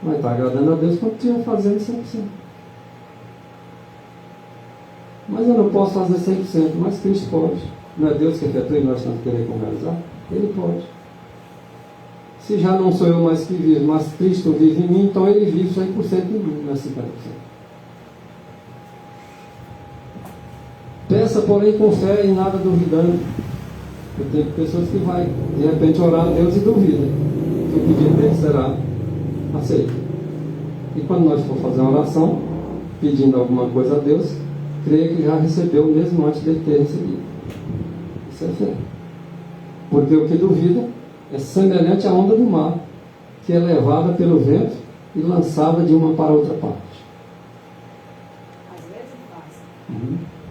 Vai estar agradando a Deus quando tu estiver fazendo 100%. Mas eu não posso fazer 100%, mas Cristo pode. Não é Deus que efetua e nós estamos querendo realizar? Ele pode. Se já não sou eu mais que vivo, mas Cristo vive em mim, então Ele vive 100% em mim, não é 50%. Peça, porém, com fé e nada duvidando. Eu tenho pessoas que vai, de repente, orar a Deus e duvida que o pedido dele será aceito. E quando nós for fazer uma oração, pedindo alguma coisa a Deus, creia que já recebeu mesmo antes de ter recebido. Isso é fé. Porque o que duvida é semelhante à onda do mar, que é levada pelo vento e lançada de uma para outra parte. Às vezes faz.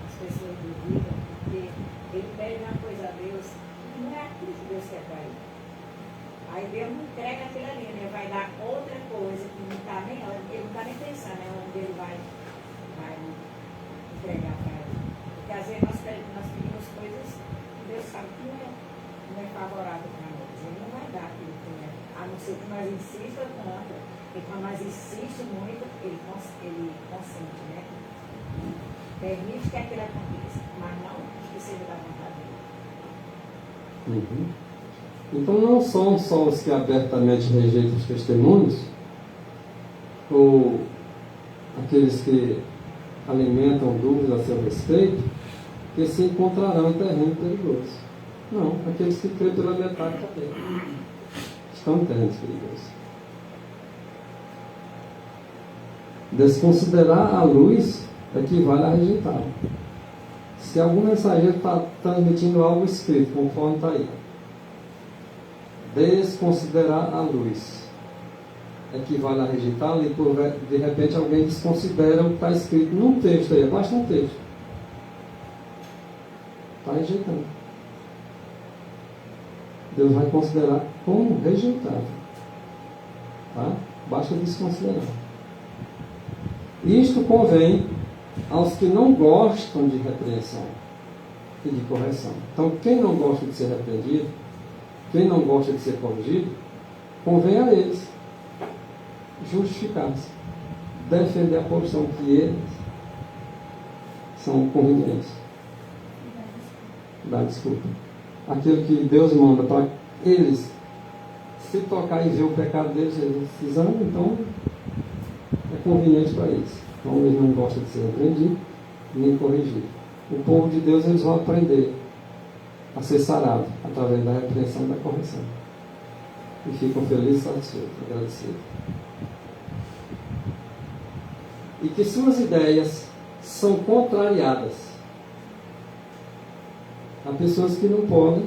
As pessoas duvidam porque ele pede uma coisa a Deus que não é aquilo que Deus quer para ele. Aí Deus não entrega aquilo ali, né? Vai dar outra coisa que não está nem, ele não está nem pensando, né? Onde ele vai entregar para ele. Porque às vezes nós pedimos coisas que Deus sabe que não é favorável para nós. Ele não vai dar aquilo que é. A não ser que nós insistamos tanto. E quando nós insistimos muito, ele consente, né? Permite que aquilo aconteça, mas não que seja da vontade dele. Então não são só os que abertamente rejeitam os testemunhos, ou aqueles que alimentam dúvidas a seu respeito, que se encontrarão em terreno perigoso. Não, aqueles que creem pela metade também estão em terrenos perigosos. Desconsiderar a luz equivale a rejeitá-la. Se algum mensageiro está transmitindo algo escrito, conforme está aí, desconsiderar a luz equivale a rejeitá-la, e de repente alguém desconsidera o que está escrito num texto aí, abaixo de um texto. Está rejeitando. Deus vai considerar como rejeitado. Tá? Basta desconsiderar. Isto convém aos que não gostam de repreensão e de correção. Então, quem não gosta de ser repreendido, quem não gosta de ser corrigido, convém a eles justificar-se, defender a posição que eles são convenientes. Dá desculpa. Aquilo que Deus manda para eles se tocar e ver o pecado deles, eles precisam, então é conveniente para eles. Então eles não gostam de ser repreendido nem corrigido. O povo de Deus, eles vão aprender a ser sarado através da repreensão e da correção. E ficam felizes, satisfeitos, agradecidos. E que suas ideias são contrariadas. Há pessoas que não podem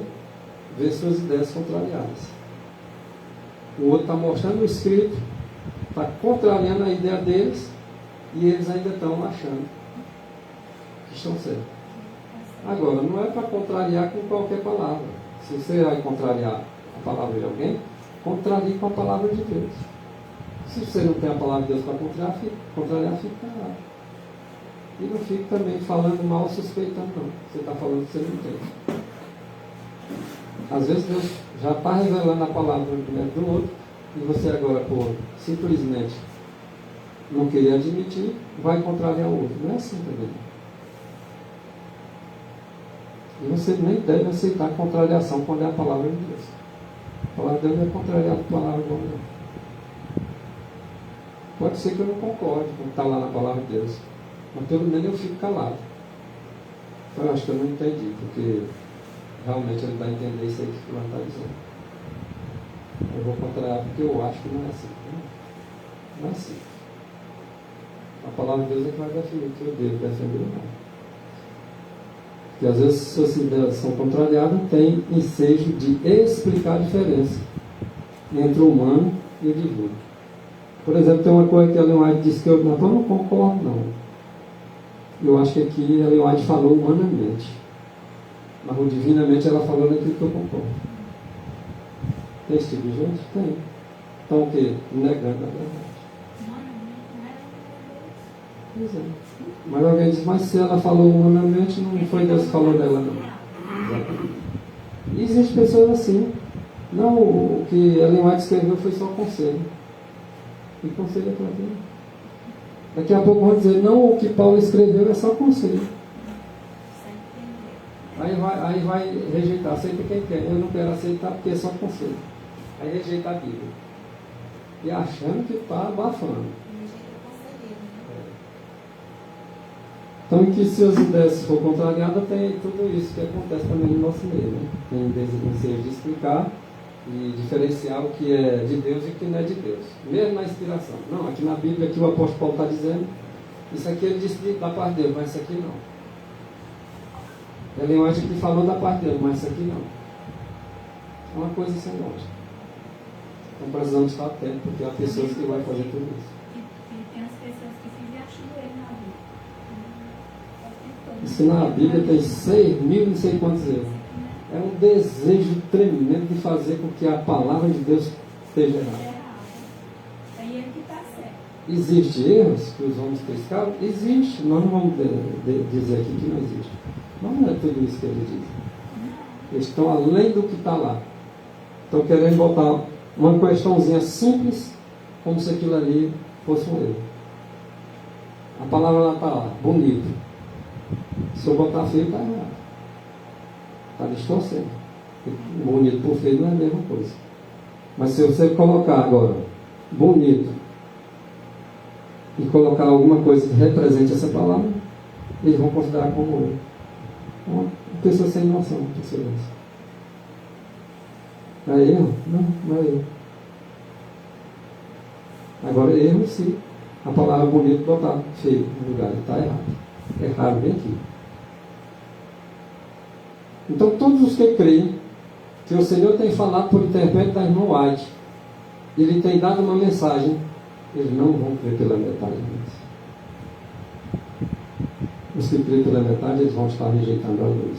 ver suas ideias contrariadas. O outro está mostrando o escrito, está contrariando a ideia deles, e eles ainda estão achando que estão certos. Agora, não é para contrariar com qualquer palavra. Se você vai contrariar a palavra de alguém, contrarie com a palavra de Deus. Se você não tem a palavra de Deus para contrariar, fique calado. E não fique também falando mal, suspeitando, não. Você está falando que você não tem. Às vezes Deus já está revelando a palavra do outro, e você agora, por simplesmente não querer admitir, vai contrariar o outro. Não é assim também. E você nem deve aceitar a contrariação quando é a palavra de Deus. A palavra de Deus não é contrariada com a palavra de Deus. Pode ser que eu não concorde com o que está lá na palavra de Deus, mas pelo menos eu fico calado. Então eu acho que eu não entendi, porque realmente ele dá a entender isso aí que o fulano está dizendo. Eu vou contrariar porque eu acho que não é assim. Não é assim. A palavra de Deus é que vai definir o que eu devo defender ou não. Porque às vezes, se as ideias são contrariadas, tem ensejo de explicar a diferença entre o humano e o divino. Por exemplo, tem uma coisa que a Ellen White disse que eu não concordo, não. Eu acho que aqui a Ellen White falou humanamente. Mas o divinamente ela falou naquilo que eu concordo. Tem esse tipo de gente? Tem. Então o quê? Negando a verdade. Pois é. Mas alguém diz, mas se ela falou humanamente, não foi Deus que falou dela, não. Exatamente. E existem pessoas assim. Não, o que Ellen White escreveu foi só conselho. E conselho é para quem? Daqui a pouco vão dizer, não, o que Paulo escreveu é só conselho. Aí vai rejeitar, aceita quem quer. Eu não quero aceitar porque é só conselho. Aí rejeita a Bíblia. E achando que está abafando. Então, que se as ideias for contrariadas, tem tudo isso que acontece também no nosso meio. Né? Tem desejo de explicar e diferenciar o que é de Deus e o que não é de Deus. Mesmo na inspiração. Não, aqui na Bíblia, aqui o apóstolo Paulo está dizendo, isso aqui ele disse da parte de Deus, mas isso aqui não. Ellen White que falou da parte de Deus, mas isso aqui não. É uma coisa sem lógica. Então precisamos estar atentos, porque há pessoas que vão fazer tudo isso. E tem as pessoas que se acham ele na Bíblia. Isso na Bíblia tem 6.000 não sei quantos erros. É um desejo tremendo de fazer com que a palavra de Deus esteja errada. É ele que está certo. Existem erros que os homens pescaram? Existe. Nós não vamos dizer aqui que não existe. Mas não é tudo isso que ele diz. Eles estão além do que está lá. Estão querendo botar uma questãozinha simples, como se aquilo ali fosse um erro. A palavra lá está lá, bonito. Se eu botar feio, está errado. Está distorcendo. Bonito por feio não é a mesma coisa. Mas se você colocar agora bonito e colocar alguma coisa que represente essa palavra, eles vão considerar como erro. Uma pessoa sem noção, pessoas. É erro? Não, não é erro. Agora é erro se a palavra bonito botar feio no lugar. Está errado. Erraram bem aqui. Então todos os que creem que o Senhor tem falado por intermédio da irmã White, Ele tem dado uma mensagem, eles não vão crer pela metade disso. Os que creem pela metade, eles vão estar rejeitando a luz.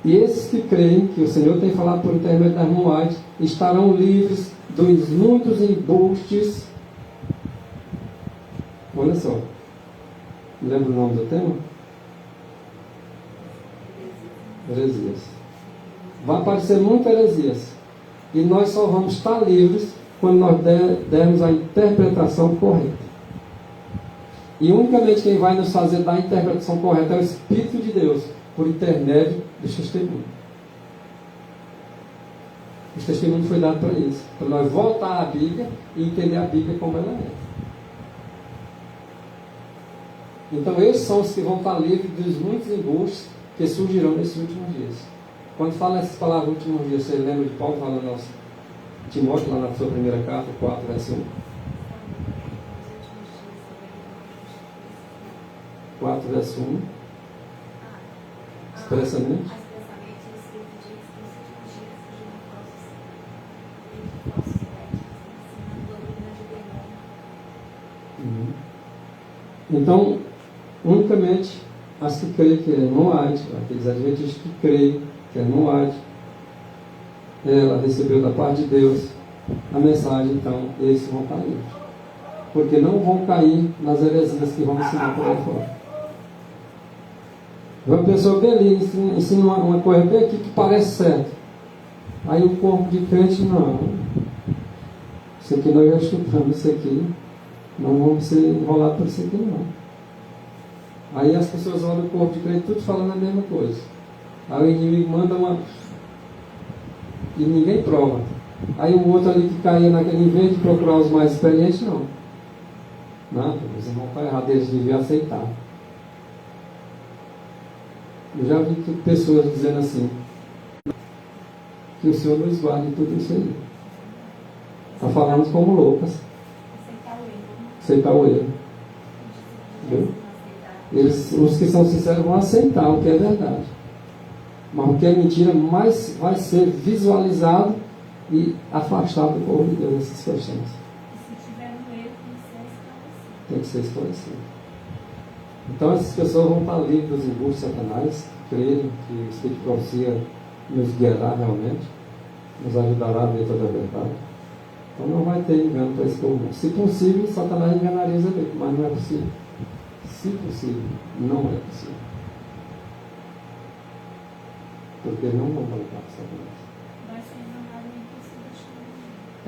E esses que creem que o Senhor tem falado por intermédio da irmã White estarão livres dos muitos embustes. Olha só. Lembra o nome do tema? Heresias. Vai aparecer muitas heresias. E nós só vamos estar livres quando nós dermos a interpretação correta. E unicamente quem vai nos fazer dar a interpretação correta é o Espírito de Deus, por intermédio dos testemunhos. Os testemunhos foi dado para isso, para nós voltar à Bíblia e entender a Bíblia como ela é. Então esses são os que vão estar livres dos muitos embustes que surgirão nesses últimos dias. Quando fala essas palavras últimos dias, você lembra de Paulo falando aos Timóteo, lá na sua primeira carta, 4, verso 1? 4, verso 1. Expressamente. Expressamente, o Espírito diz que nos últimos dias surgirão falsos médicos, ensinando doutrina de demônio. Então, unicamente as que creem que é irmã White, aqueles adventistas que creem que é irmã White, ela recebeu da parte de Deus a mensagem, então esses vão estar livres. Porque não vão cair nas heresias que vão ensinar por aí fora. Uma pessoa bem ali ensina uma coisa bem aqui que parece certo. Aí o corpo de crente, não. Isso aqui nós já estudamos, isso aqui. Não vamos ser enrolados por isso aqui, não. Aí as pessoas olham o corpo de crente tudo falando a mesma coisa. Aí o inimigo manda uma... e ninguém prova. Aí o outro ali que caía naquele, em vez de procurar os mais experientes, não. Não, os irmãos estão errados, eles deviam aceitar. Eu já vi pessoas dizendo assim, que o Senhor nos guarde tudo isso aí. Está falando como loucas. Aceitar o erro. Entendeu? Os que são sinceros vão aceitar o que é verdade. Mas o que é mentira mais vai ser visualizado e afastado do povo de Deus nessas questões. Se tiver um erro, Tem que ser esclarecido. Então essas pessoas vão estar livres dos embustes de Satanás, crerem que o Espírito de Profecia nos guiará realmente, nos ajudará a ver toda a verdade. Então não vai ter engano para esse povo. Se possível, Satanás enganaria os eleitos, mas não é possível. Se possível, não é possível. Porque não vão voltar para Satanás. vai ser enganado nem que se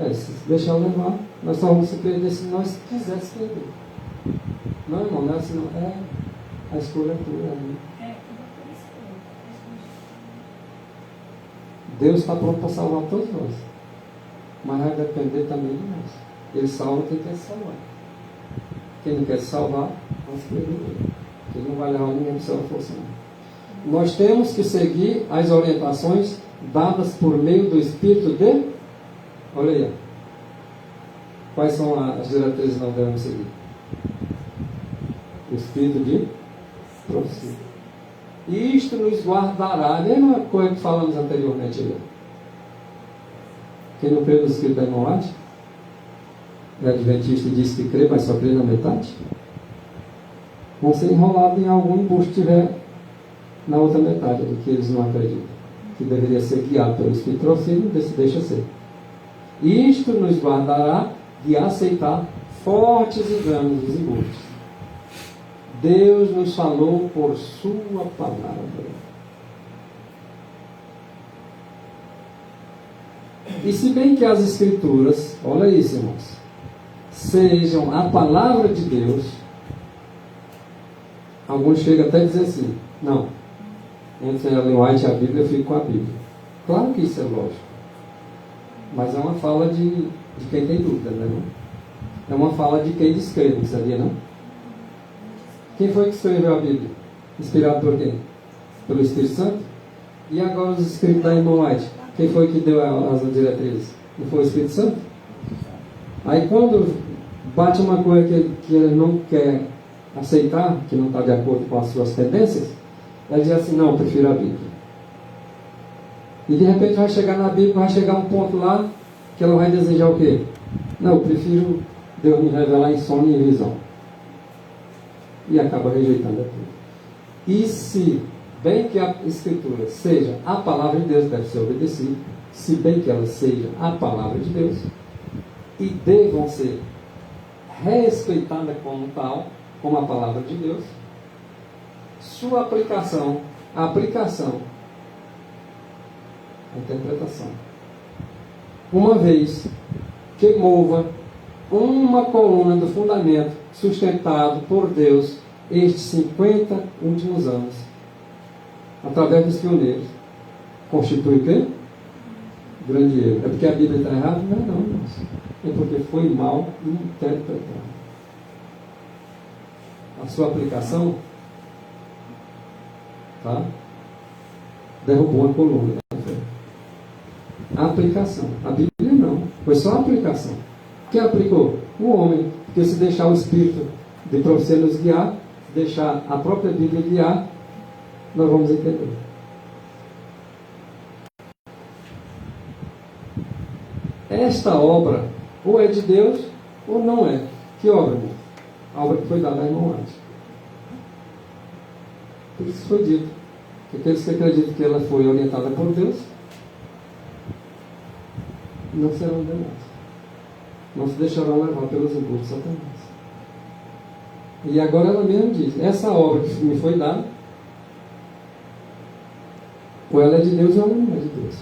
deixar. Se deixar levar, nós só vamos se perder se nós quiséssemos perder. Não, irmão, não é assim, não. É a escolha tua. Né? Tudo por isso. Deus está pronto para salvar todos nós. Mas vai depender também de nós. Ele salva quem quer salvar. Quem não quer se salvar, vai se perder ele. Ele não vai levar ninguém para sua força. Não. Nós temos que seguir as orientações dadas por meio do Espírito de... Olha aí. Quais são as diretrizes que nós devemos seguir? O Espírito de profecia. Isto nos guardará. A mesma coisa que falamos anteriormente aí. Quem não crê no Espírito da irmã White, é adventista e diz que crê, mas só crê na metade, vão ser enrolados em algum embuste que tiver na outra metade, do que eles não acreditam, que deveria ser guiado pelo Espírito Profético, deixa ser. Isto nos guardará de aceitar fortes enganos dos embustes. Deus nos falou por sua palavra. E se bem que as Escrituras, olha isso, irmãos, sejam a palavra de Deus, alguns chegam até a dizer assim, não, entre a Ellen White e a Bíblia, eu fico com a Bíblia. Claro que isso é lógico, mas é uma fala de quem tem dúvida, né? Não? É uma fala de quem descreve, sabia, não? Quem foi que escreveu a Bíblia? Inspirado por quem? Pelo Espírito Santo? E agora os escritos da irmã White? Quem foi que deu as diretrizes? Não foi o Espírito Santo? Aí quando bate uma coisa que ele não quer aceitar, que não está de acordo com as suas tendências, ele diz assim, não, eu prefiro a Bíblia. E de repente vai chegar na Bíblia, vai chegar um ponto lá, que ela vai desejar o quê? Não, eu prefiro Deus me revelar em sonho e em visão. E acaba rejeitando aquilo. E se bem que a Escritura seja a palavra de Deus, deve ser obedecida, se bem que ela seja a palavra de Deus, e devam ser respeitadas como tal, como a palavra de Deus, sua aplicação, a interpretação, uma vez que mova uma coluna do fundamento sustentado por Deus estes 50 últimos anos, através dos pioneiros, constitui o quê? Grande erro. É porque a Bíblia está errada? Não, não, irmãos. É porque foi mal interpretado. A sua aplicação, tá? Derrubou a coluna. A aplicação. A Bíblia não. Foi só a aplicação. Quem aplicou? O homem. Porque se deixar o Espírito de profecia nos guiar, deixar a própria Bíblia guiar, nós vamos entender. Esta obra ou é de Deus ou não é. Que obra, irmão? A obra que foi dada à irmã White. Por isso foi dito que aqueles que acreditam que ela foi orientada por Deus não serão enganados. Não se deixarão levar pelos embustes de Satanás. E agora ela mesma diz, essa obra que me foi dada, ou ela é de Deus ou ela não é de Deus.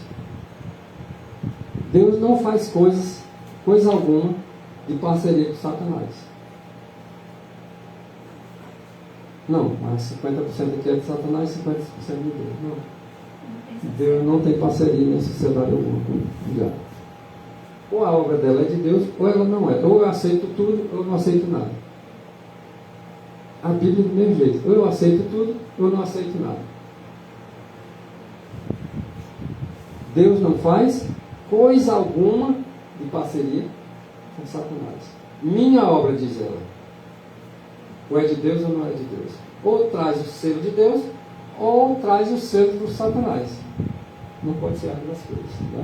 Deus não faz coisa alguma, de parceria com Satanás. Não, mas 50% aqui é de Satanás e 50% de Deus. Não. Deus não tem parceria nem sociedade alguma com o diabo. Ou a obra dela é de Deus, ou ela não é. Ou eu aceito tudo, ou eu não aceito nada. A Bíblia é do mesmo jeito. Ou eu aceito tudo, ou eu não aceito nada. Deus não faz coisa alguma de parceria com Satanás. Minha obra, diz ela, ou é de Deus ou não é de Deus. Ou traz o selo de Deus, ou traz o selo do Satanás. Não pode ser as duas coisas. Tá?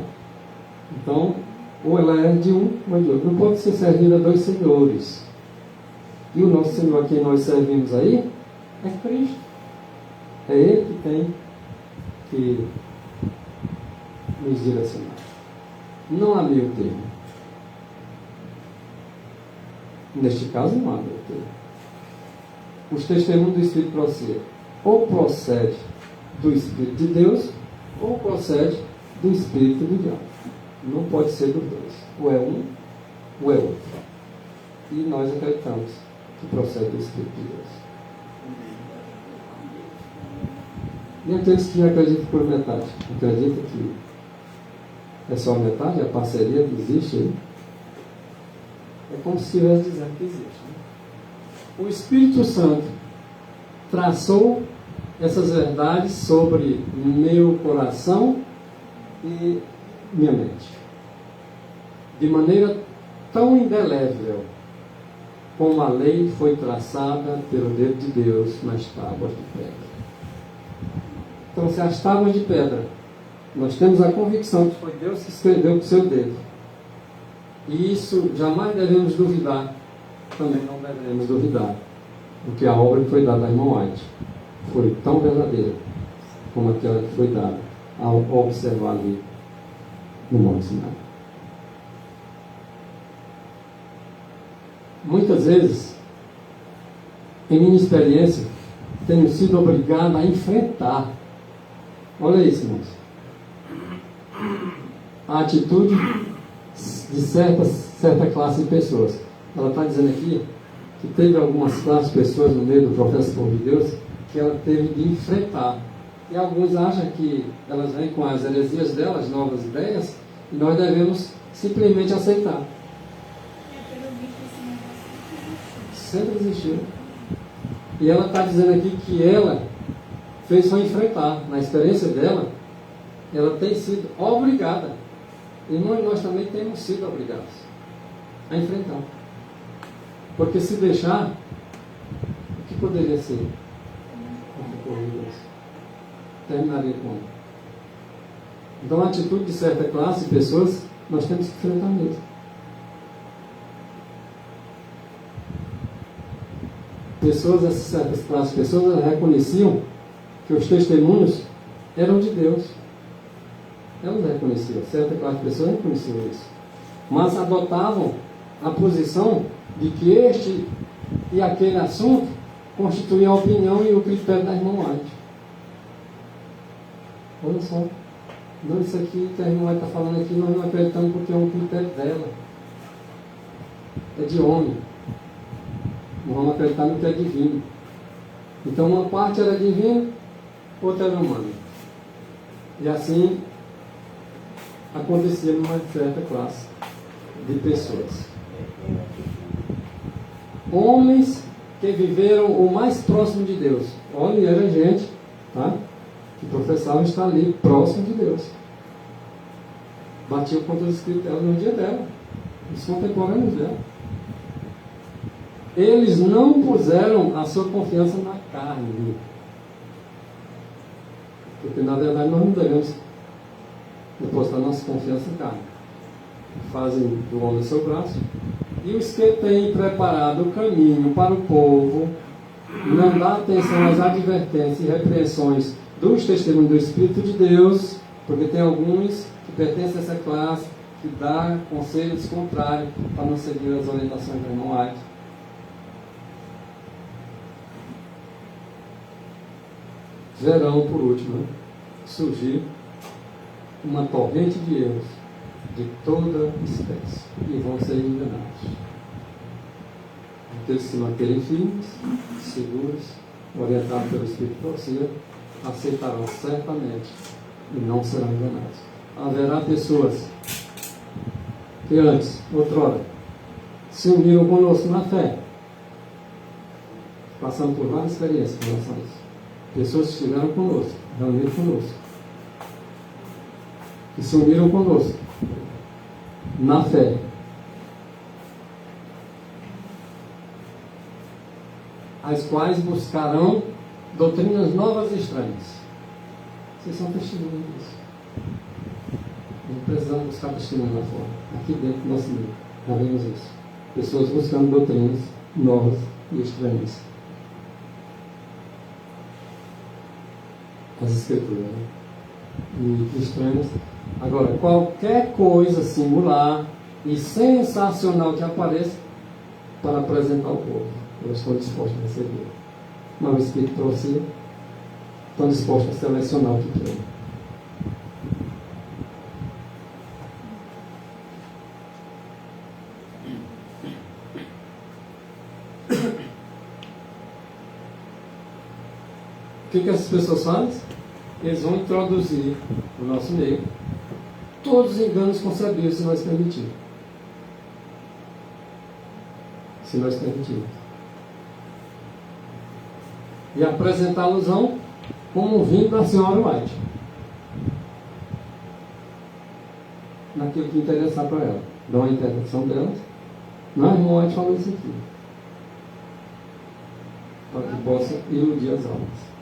Então, ou ela é de um ou é de outro. Não pode ser servida a dois senhores. E o nosso Senhor a quem nós servimos aí é Cristo. É Ele que tem que nos direcionar. Não há meio termo. Neste caso, não há meio termo. Os testemunhos do Espírito procedem. Ou procede do Espírito de Deus, ou procede do Espírito do diabo. Não pode ser dos dois. Ou é um, ou é outro. E nós acreditamos que procede do Espírito de Deus. E aqueles que acreditam por metade? Acreditam que é só metade? A parceria existe aí? É como se estivesse dizendo que existe. Né? O Espírito Santo traçou essas verdades sobre meu coração e minha mente. De maneira tão indelével como a lei foi traçada pelo dedo de Deus nas tábuas de pedra. Então, se as tábuas de pedra, nós temos a convicção que foi Deus que escreveu com o seu dedo. E isso jamais devemos duvidar. Também não devemos duvidar. Porque a obra que foi dada a irmã White foi tão verdadeira como aquela que foi dada ao observar ali no Monte Sinai. Muitas vezes, em minha experiência, tenho sido obrigado a enfrentar, olha isso, irmãos, a atitude de certa classe de pessoas. Ela está dizendo aqui que teve algumas classes de pessoas no meio do processo povo de Deus que ela teve de enfrentar. E alguns acham que elas vêm com as heresias delas, novas ideias, e nós devemos simplesmente aceitar. Sempre existiu. E ela está dizendo aqui que ela fez só enfrentar. Na experiência dela, ela tem sido obrigada. E nós também temos sido obrigados a enfrentar. Porque se deixar, o que poderia ser? Terminaria como? Então a atitude de certa classe de pessoas, nós temos que enfrentar mesmo. Pessoas, essas certas classes de pessoas reconheciam que os testemunhos eram de Deus. Elas reconheciam, certa classe de pessoas reconheciam isso. Mas adotavam a posição de que este e aquele assunto constituíam a opinião e o critério da irmã White. Olha só. Não, isso aqui que a irmã White está falando aqui, nós não acreditamos porque é um critério dela. É de homem. Não vamos acreditar no que é divino. Então uma parte era divina, outra era humana. E assim acontecia numa certa classe de pessoas. Homens que viveram o mais próximo de Deus. Olha, era gente, tá? Que professava estar ali, próximo de Deus. Batiam contra os escritos dela no dia dela, os contemporâneos dela. Eles não puseram a sua confiança na carne. Porque na verdade nós não devemos depositar nossa confiança na carne. Fazem do homem seu braço. E os que têm preparado o caminho para o povo, não dá atenção às advertências e repreensões dos testemunhos do Espírito de Deus, porque tem alguns que pertencem a essa classe que dá conselhos contrários para não seguir as orientações do irmão White. Verão, por último, surgir uma corrente de erros de toda espécie e vão ser enganados. Aqueles que se manterem firmes, seguros orientados pelo Espírito de Profecia, aceitarão certamente e não serão enganados. Haverá pessoas que antes, outrora, se uniram conosco na fé, passando por várias experiências em relação a isso. Pessoas que estiveram conosco, reuniram conosco, que se uniram conosco na fé, as quais buscarão doutrinas novas e estranhas. Vocês são testemunhas disso. Não precisamos buscar testemunho lá fora. Aqui dentro do nosso livro, já vemos isso. Pessoas buscando doutrinas novas e estranhas. As escrituras, né? E estranhas. Agora, qualquer coisa singular e sensacional que apareça para apresentar ao povo, eu estou disposto a receber. Mas o Espírito trouxe, estão dispostos a selecionar o que quer. O que essas pessoas fazem? Eles vão introduzir no nosso meio todos os enganos concebidos, se nós permitirmos. Se nós permitirmos. E apresentar a alusão como vindo da senhora White. Naquilo que interessar para ela. Dá uma interpretação delas. Não, a irmã White falou isso aqui. Para que possa iludir as almas.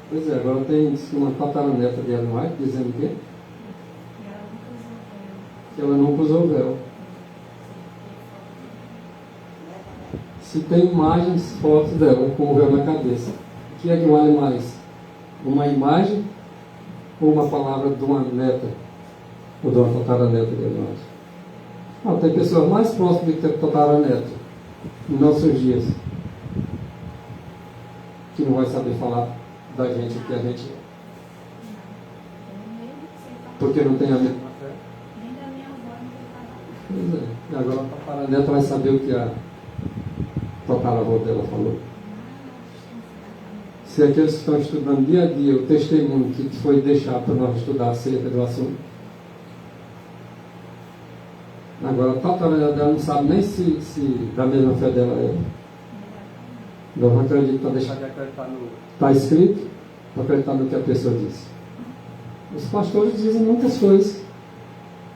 Pois é, agora tem uma tataraneta de Ellen White dizendo o quê? Que ela nunca usou véu. Se tem imagens, fotos dela com o véu na cabeça, o que é que vale mais? Uma imagem ou uma palavra de uma neta? Ou de uma tataraneta de Ellen White? Não, tem pessoas mais próximas do que tataraneta em nossos dias que não vai saber falar da gente o que a gente é. Porque não tem a mesma fé. Pois é. E agora a tataraneta vai saber o que a tataravó dela falou. Se aqueles que estão estudando dia a dia o testemunho que foi deixado para nós estudar acerca do assunto, agora a tataraneta dela não sabe nem se da mesma fé dela é. Eu não acredito para deixar de acreditar no... Está escrito, para acreditar no que a pessoa disse. Os pastores dizem muitas coisas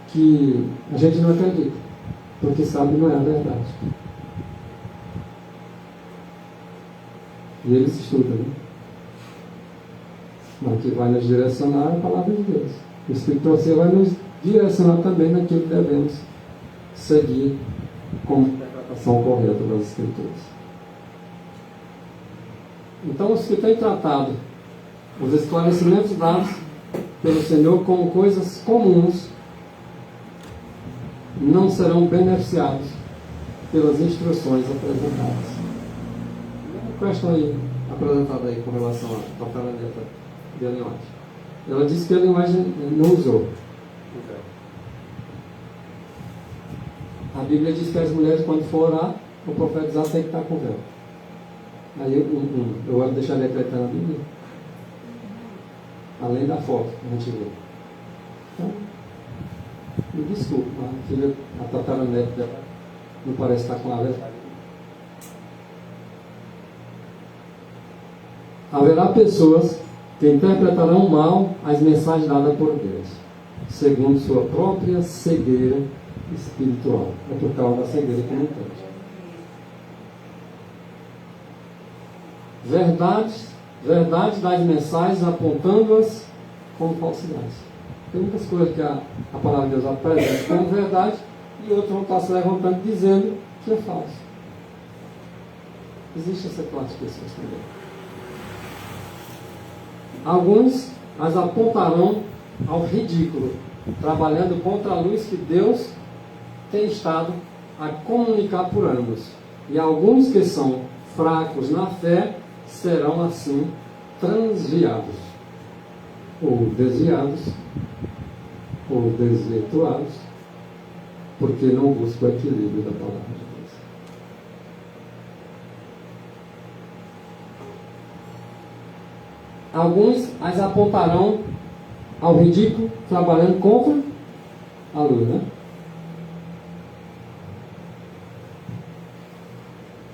que a gente não acredita, porque sabe não é a verdade. E eles estudam, né? Mas o que vai nos direcionar é a palavra de Deus. O Espírito Profecia vai nos direcionar também naquilo que devemos seguir como interpretação correta das Escrituras. Então, os que têm tratado os esclarecimentos dados pelo Senhor como coisas comuns não serão beneficiados pelas instruções apresentadas. Uma questão aí apresentada aí com relação à tataraneta de Ellen White. Ela disse que Ellen White não usou. A Bíblia diz que as mulheres, quando for orar, o profetizar tem que estar com véu. Aí eu vou deixar ele acreditar na Bíblia. Além da foto que a gente vê. Então, me desculpe, a filha, a tataraneta dela não parece estar com a verdade. Haverá pessoas que interpretarão mal as mensagens dadas por Deus, segundo sua própria cegueira espiritual. É por causa da cegueira que não entende. Verdade das mensagens, apontando-as como falsidades. Tem muitas coisas que a palavra de Deus apresenta como verdade e outros vão estar se levantando dizendo que é falso. Existe essa classe de pessoas também. Alguns as apontarão ao ridículo, trabalhando contra a luz que Deus tem estado a comunicar por anos. E alguns que são fracos na fé serão assim transviados, ou desviados, ou desvirtuados, porque não buscam o equilíbrio da palavra de Deus. alguns as apontarão ao ridículo, trabalhando contra a luz, né?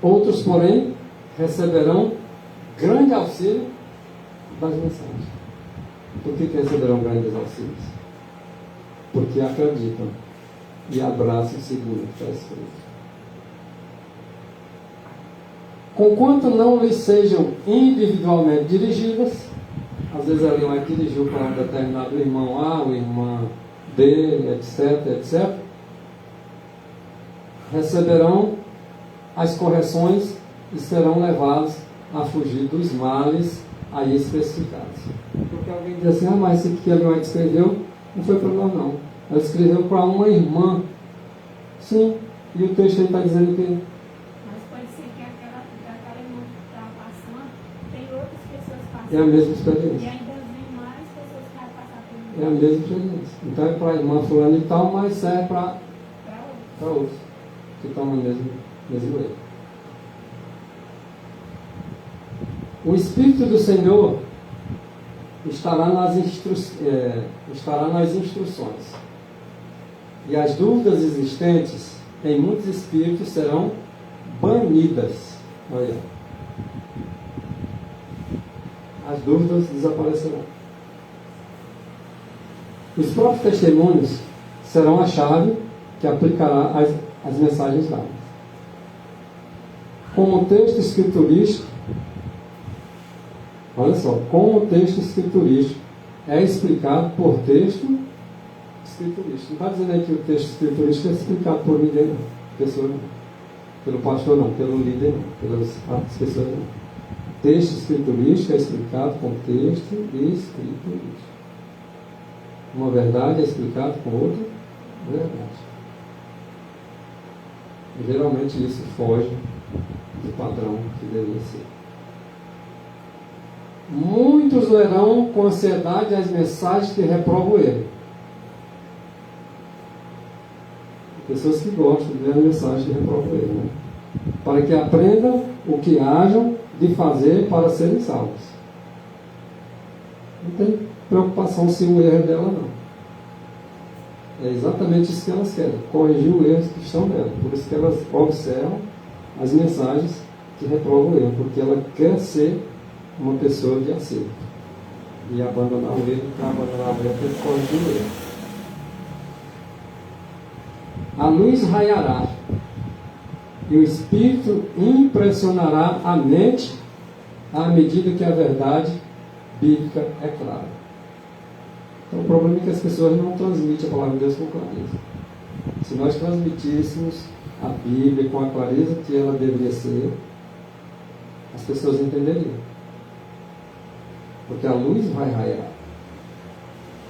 Outros, porém, receberão grande auxílio das mensagens. Por que receberão grandes auxílios? Porque acreditam e abraçam segundo o que está escrito. Conquanto não lhes sejam individualmente dirigidas, às vezes ali vai dirigiu para um determinado irmão A, o irmão B, etc, etc, receberão as correções e serão levados a fugir dos males aí especificados. Porque alguém diz assim, mas isso que a Ellen White escreveu não foi para nós não. Ela escreveu para uma irmã. Sim, e o texto aí está dizendo que... Mas pode ser que aquela irmã que está passando, tem outras pessoas passando. É a mesma experiência. E ainda vem mais pessoas que vão passar por É a mesma experiência. Então é para a irmã fulana e tal, mas serve para outros que estão no mesmo erro. O Espírito do Senhor estará nas instruções. E as dúvidas existentes em muitos espíritos serão banidas. Olha. As dúvidas desaparecerão. Os próprios testemunhos serão a chave que aplicará as mensagens dadas. Como o texto escriturístico, olha só, como o texto escriturístico é explicado por texto escriturístico. Não está dizendo aí que o texto escriturístico é explicado por ninguém, não. Pessoa não. Pelo pastor não, pelo líder não, pelas pessoas não. Texto escriturístico é explicado com texto escriturístico. Uma verdade é explicada com outra verdade. E geralmente isso foge do padrão que deveria ser. Muitos lerão com ansiedade as mensagens que reprovam ele. Pessoas que gostam de ler a mensagem que reprovam ele, né? Para que aprendam o que hajam de fazer para serem salvos. Não tem preocupação se o erro é dela, não. É exatamente isso que elas querem, corrigir o erro que estão nela. Por isso que elas observam as mensagens que reprovam o erro, porque ela quer ser uma pessoa de acerto. E abandonar o erro, para abandonar o erro, tem que corrigir o erro. A luz raiará, e o Espírito impressionará a mente à medida que a verdade bíblica é clara. Então o problema é que as pessoas não transmitem a palavra de Deus com clareza. Se nós transmitíssemos a Bíblia com a clareza que ela deveria ser, as pessoas entenderiam. Porque a luz vai raiar.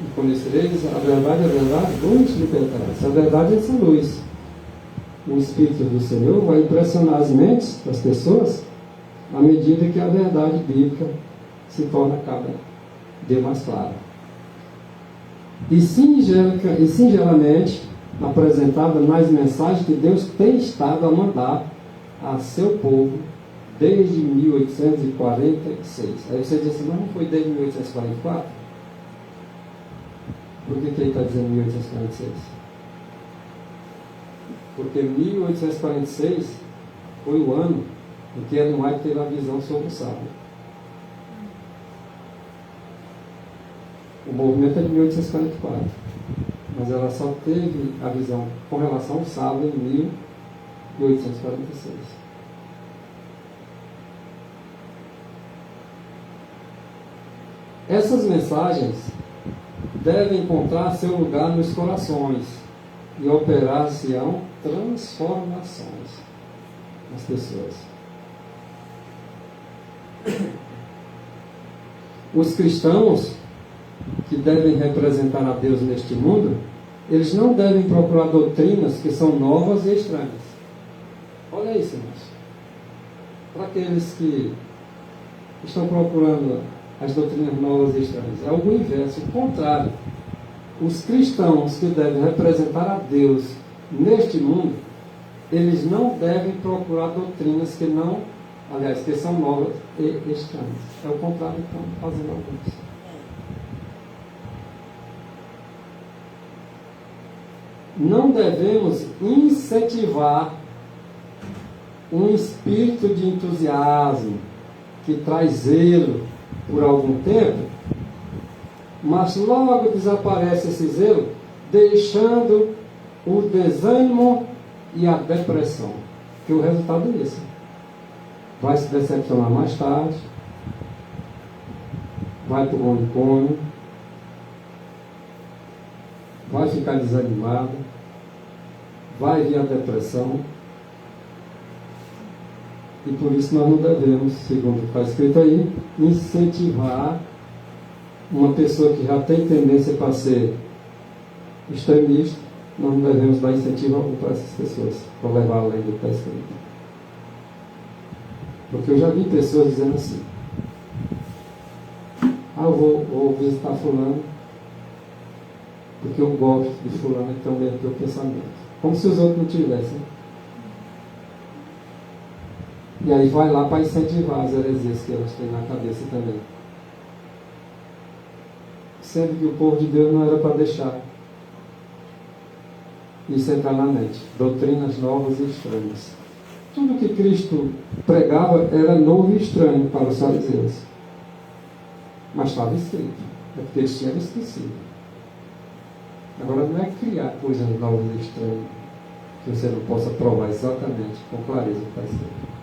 E conhecereis a verdade, luz libertará. Essa verdade é essa luz. O Espírito do Senhor vai impressionar as mentes das pessoas à medida que a verdade bíblica se torna cada dia mais clara. E singelamente apresentada nas mensagens que Deus tem estado a mandar a seu povo desde 1846. Aí você diz assim, mas não foi desde 1844? Por que ele está dizendo 1846? Porque 1846 foi o ano em que Ellen White teve a visão sobre o sábado. O movimento é de 1844, mas ela só teve a visão com relação ao sábado em 1846. Essas mensagens devem encontrar seu lugar nos corações e operar-se-ão transformações nas pessoas. Os cristãos que devem representar a Deus neste mundo, eles não devem procurar doutrinas que são novas e estranhas. Olha isso, irmãos. Para aqueles que estão procurando as doutrinas novas e estranhas, é algo inverso, o contrário. Os cristãos que devem representar a Deus neste mundo, eles não devem procurar doutrinas que não Aliás, que são novas e estranhas. É o contrário que estão fazendo alguns. Não devemos incentivar um espírito de entusiasmo que traz zelo por algum tempo, mas logo desaparece esse zelo, deixando o desânimo e a depressão, que o resultado é esse. Vai se decepcionar mais tarde, vai para o manicômio, vai ficar desanimado, vai vir a depressão. E por isso nós não devemos, segundo o que está escrito aí, incentivar uma pessoa que já tem tendência para ser extremista. Nós não devemos dar incentivo algum para essas pessoas, para levar além do que está escrito. Porque eu já vi pessoas dizendo assim: eu vou visitar fulano porque eu gosto de fulano, então é o meu pensamento. Como se os outros não tivessem. E aí vai lá para incentivar as heresias que elas têm na cabeça também. Sendo que o povo de Deus não era para deixar isso entrar na mente. Doutrinas novas e estranhas. Tudo que Cristo pregava era novo e estranho para os fariseus. Mas estava escrito. É porque eles tinham esquecido. Agora não é criar coisas novas e estranhas que você não possa provar exatamente com clareza o que está escrito.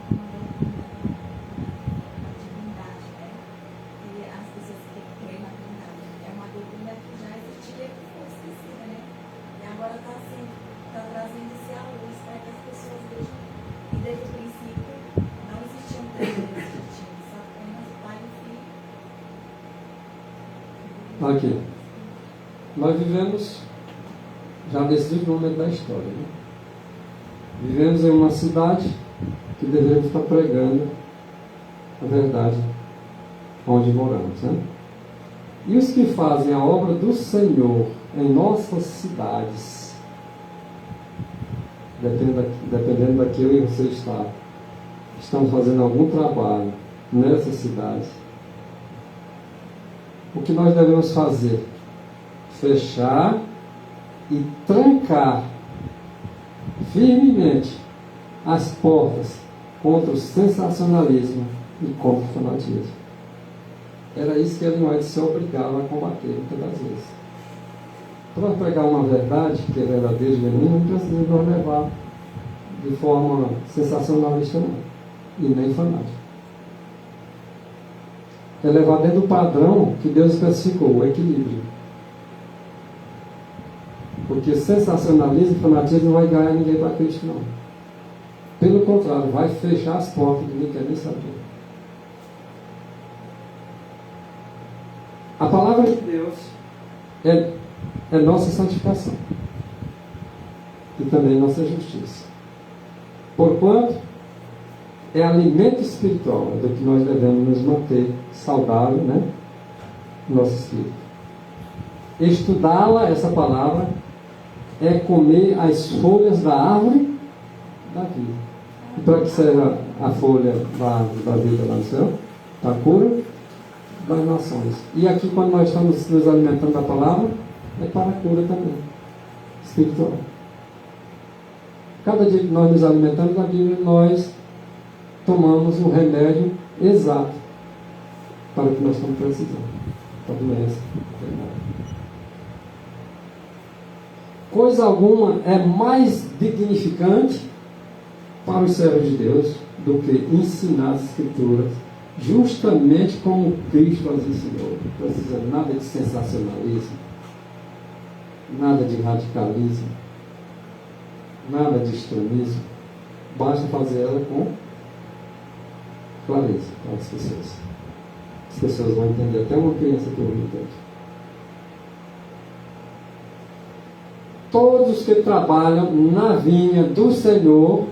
Aqui. Nós vivemos já nesse momento da história. Né? Vivemos em uma cidade que devemos estar pregando a verdade onde moramos. Né? E os que fazem a obra do Senhor em nossas cidades, dependendo daquilo que você está, estão fazendo algum trabalho nessas cidades, o que nós devemos fazer? Fechar e trancar firmemente as portas contra o sensacionalismo e contra o fanatismo. Era isso que Ellen White se obrigava a combater muitas das vezes. Para pregar uma verdade que é verdadeira e genuína, não precisa nos levar de forma sensacionalista não, e nem fanática. É levar dentro do padrão que Deus especificou, o equilíbrio. Porque sensacionalismo e fanatismo não vai ganhar ninguém para Cristo, não. Pelo contrário, vai fechar as portas que ninguém quer nem saber. A palavra de Deus é nossa santificação. E também nossa justiça. Porquanto, é alimento espiritual, é do que nós devemos nos manter saudável, né? Nosso espírito. Estudá-la, essa palavra, é comer as folhas da árvore da vida. E para que serve a folha da vida lá no céu? Para a cura das nações. E aqui, quando nós estamos nos alimentando da palavra, é para a cura também, espiritual. Cada dia que nós nos alimentamos da Bíblia, nós tomamos o remédio exato para o que nós estamos precisando, para a doença. Coisa alguma é mais dignificante para os servos de Deus do que ensinar as Escrituras justamente como Cristo as ensinou. Não precisa nada de sensacionalismo, nada de radicalismo, nada de extremismo. Basta fazer ela com clareza para as pessoas. As pessoas vão entender, até uma criança que ouve entende. Todos que trabalham na vinha do Senhor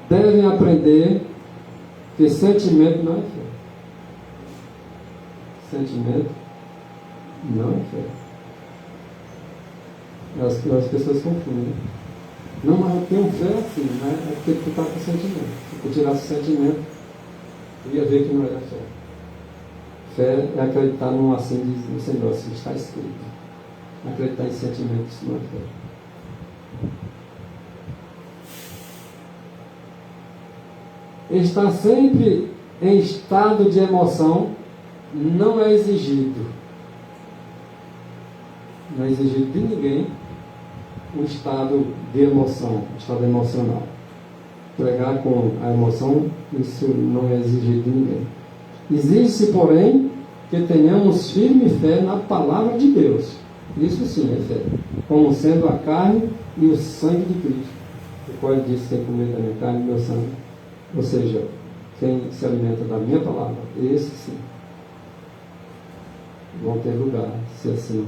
devem aprender que sentimento não é fé. Sentimento não é fé. As pessoas confundem. Né? Não, mas eu tenho fé assim, né? É porque tu está com sentimento. Se tu tirasse o sentimento, tu ia ver que não era fé. Fé é acreditar num assim no Senhor, assim está escrito. Acreditar em sentimentos não é fé. Estar sempre em estado de emoção não é exigido. Não é exigido de ninguém um estado de emoção, um estado emocional. Pregar com a emoção, isso não é exigido de ninguém. Exige-se, porém, que tenhamos firme fé na palavra de Deus. Isso sim é fé. Como sendo a carne e o sangue de Cristo. O qual ele disse: quem comer da minha carne e meu sangue. Ou seja, quem se alimenta da minha palavra, esse sim vão ter lugar, se assim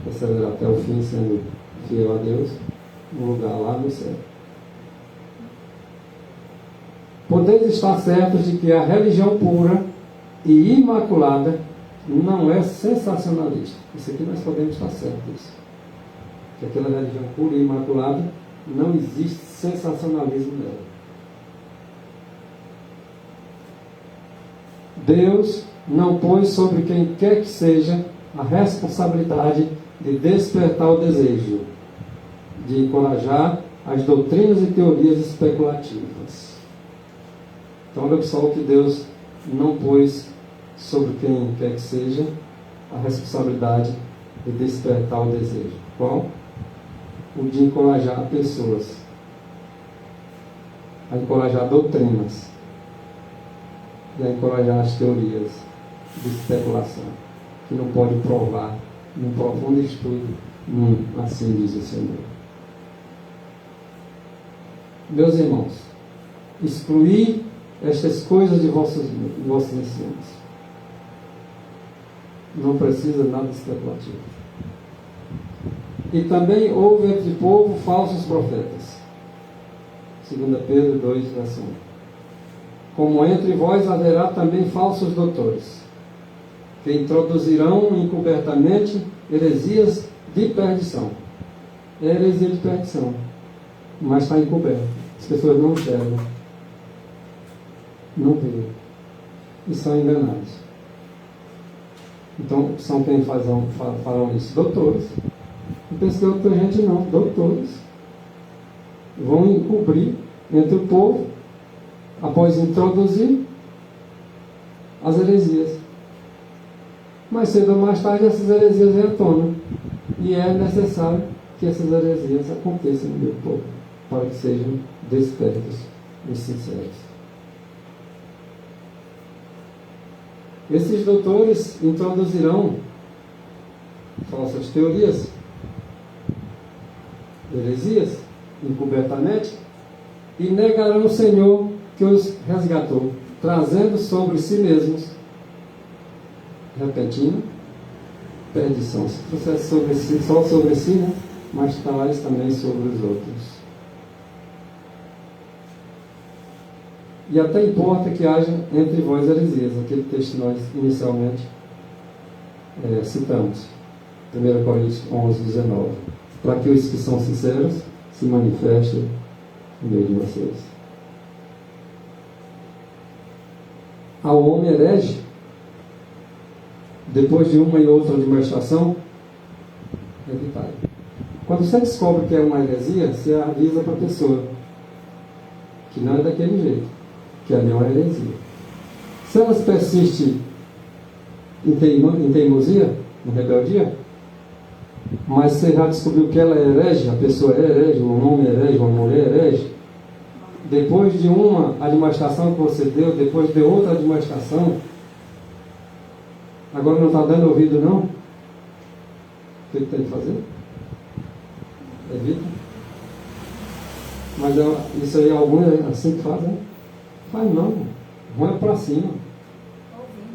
perseverar até o fim, sendo fiel a Deus, um lugar lá no céu. Podeis estar certos de que a religião pura e imaculada não é sensacionalista. Isso aqui nós podemos estar certos. Que aquela religião pura e imaculada não existe sensacionalismo nela. Deus não pôs sobre quem quer que seja a responsabilidade de despertar o desejo, de encorajar as doutrinas e teorias especulativas. Então, olha só o que Deus não pôs sobre quem quer que seja a responsabilidade de despertar o desejo. Qual? O de encorajar pessoas, a encorajar doutrinas e a encorajar as teorias de especulação, que não pode provar num profundo estudo, assim diz o Senhor. Meus irmãos, excluir estas coisas de vossos ensinos. Não precisa nada especulativo. E também houve entre o povo falsos profetas. 2 Pedro 2, verso 1. Como entre vós haverá também falsos doutores, que introduzirão encobertamente heresias de perdição. É heresia de perdição, mas está encoberto. As pessoas não enxergam, não veem e são enganados. Então, são quem falam isso? Doutores. Não pensa que é outra gente não, doutores. Vão encobrir entre o povo, após introduzir as heresias. Mais cedo ou mais tarde essas heresias retornam. E é necessário que essas heresias aconteçam no meu povo, para que sejam despertos e sinceros. Esses doutores introduzirão falsas teorias, heresias, encobertamente, e negarão o Senhor que os resgatou, trazendo sobre si mesmos repentina perdição. Se trouxesse sobre si, só sobre si, né? Mas traz também sobre os outros. E até importa que haja entre vós heresias, aquele texto que nós inicialmente citamos, 1 Coríntios 11, 19, para que os que são sinceros se manifestem no meio de vocês. Ao homem herege, depois de uma e outra demonstração, evitai. Quando você descobre que é uma heresia, você avisa para a pessoa que não é daquele jeito, que ali é uma heresia. Se ela persiste em teimosia, em rebeldia, mas você já descobriu que ela é herege, a pessoa é herege, um homem é herege, uma mulher é herege, depois de uma admoestação que você deu, depois de outra admoestação, agora não está dando ouvido não? O que tem que fazer? Evita. Mas isso aí alguns assim que fazem? Faz não. Vão para cima.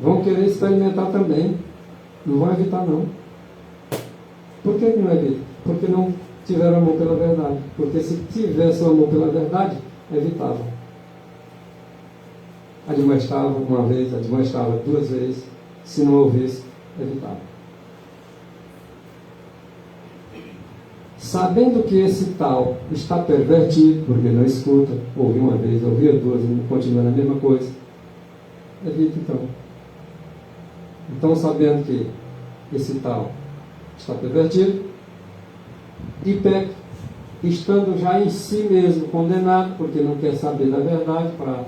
Vão querer experimentar também. Não vão evitar não. Por que não evita? Porque não tiveram amor pela verdade. Porque se tivesse o amor pela verdade, evitava. Admoestava uma vez, admoestava duas vezes. Se não ouvisse, evitava. sabendo que esse tal está pervertido, porque não escuta, ouviu uma vez, ouviu duas, e continua na mesma coisa, evita então. Então, sabendo que esse tal está pervertido e peca, estando já em si mesmo condenado, porque não quer saber da verdade para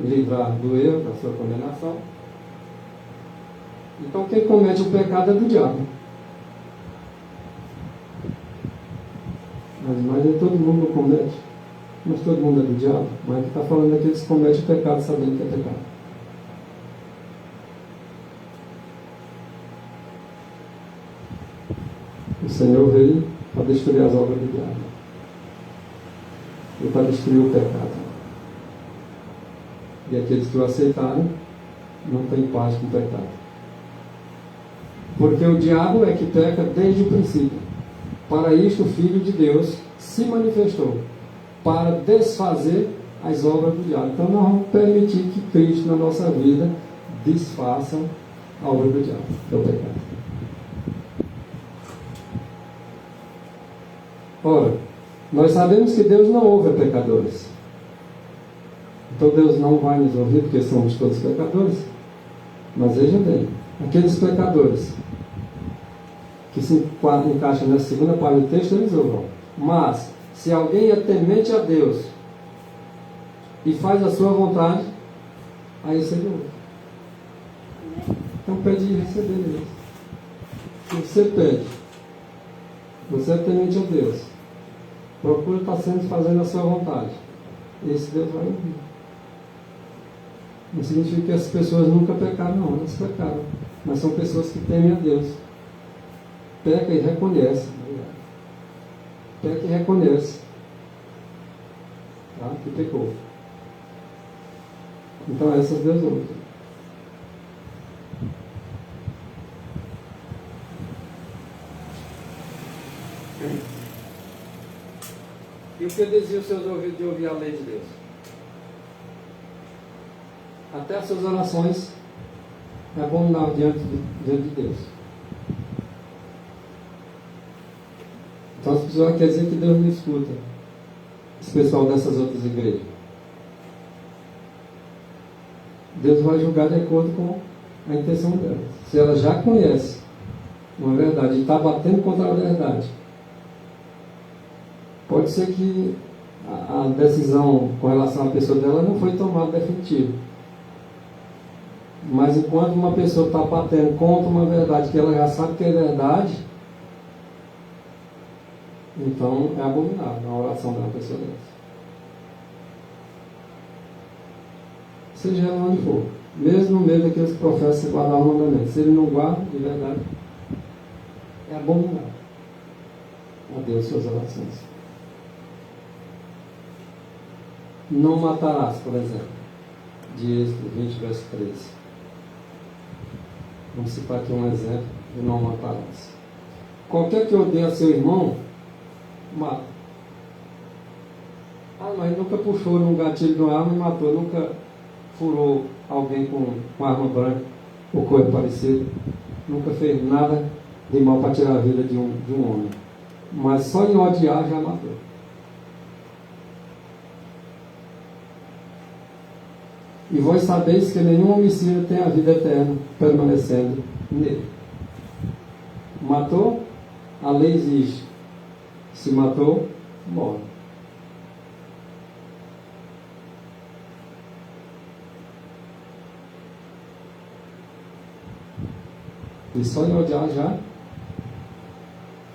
livrar do erro, da sua condenação. Então, quem comete o pecado é do diabo. Mas todo mundo comete. Mas todo mundo é do diabo. Mas aqui está falando daqueles que cometem o pecado sabendo que é pecado. O Senhor veio para destruir as obras do diabo. E para destruir o pecado. E aqueles que o aceitaram não têm paz com o pecado. Porque o diabo é que peca desde o princípio. Para isto o Filho de Deus se manifestou, para desfazer as obras do diabo. Então nós vamos permitir que Cristo na nossa vida desfaça a obra do diabo, que é o pecado. Ora, nós sabemos que Deus não ouve a pecadores. Então Deus não vai nos ouvir porque somos todos pecadores. Mas veja bem, aqueles pecadores que se encaixam na segunda parte do texto, eles ouvem. Mas, se alguém é temente a Deus e faz a sua vontade, aí você não ouve. Então pede e receber eles. Se você pede, você é temente a Deus, procura estar sempre fazendo a sua vontade, esse Deus vai ouvir. Não significa que as pessoas nunca pecaram, não, elas pecaram, mas são pessoas que temem a Deus. Peca e reconhece. Peca e reconhece, tá? Que pecou. Então essas Deus ouve. E o que desvia os seus ouvidos de ouvir a lei de Deus? Até as suas orações é abominável diante de Deus. Então as pessoas querem dizer que Deus não escuta. Esse pessoal dessas outras igrejas. Deus vai julgar de acordo com a intenção dela. Se ela já conhece uma verdade e está batendo contra a verdade, pode ser que a decisão com relação à pessoa dela não foi tomada definitiva. Mas enquanto uma pessoa está batendo contra uma verdade que ela já sabe que é verdade, então é abominável a oração de uma pessoa dessa. Seja ela onde for, mesmo no meio daqueles que professam guardar o mandamento, se ele não guarda de verdade, é abominável a Deus suas orações. Não matarás, por exemplo, de Êxodo 20, verso 13. Vamos citar aqui um exemplo de não matarás. Qualquer que odeia seu irmão, mata. Ah, mas nunca puxou num gatilho de uma arma e matou, nunca furou alguém com arma branca ou coisa parecida, nunca fez nada de mal para tirar a vida de um homem. Mas só em odiar já matou. E vós sabeis que nenhum homicida tem a vida eterna permanecendo nele. Matou, a lei existe. Se matou, morre. E só em odiar já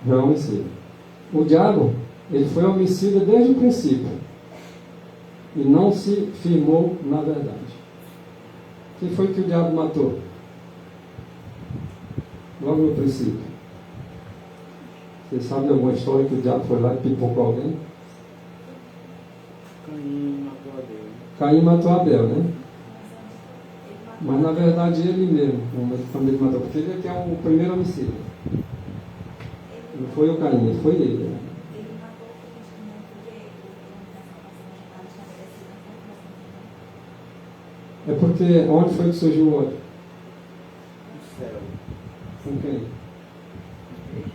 é homicida. O diabo, ele foi homicida desde o princípio. E não se firmou na verdade. Quem foi que o diabo matou? Logo no princípio. Vocês sabem de alguma história que o diabo foi lá e pipocou alguém? Caim matou Abel. Caim matou Abel, né? Mas na verdade ele mesmo, quando ele matou, porque ele é que é o primeiro homicida. Não foi o Caim, foi ele. Né? Ele matou Cristo, né? Porque É porque onde foi que surgiu o ódio? No céu. Com quem?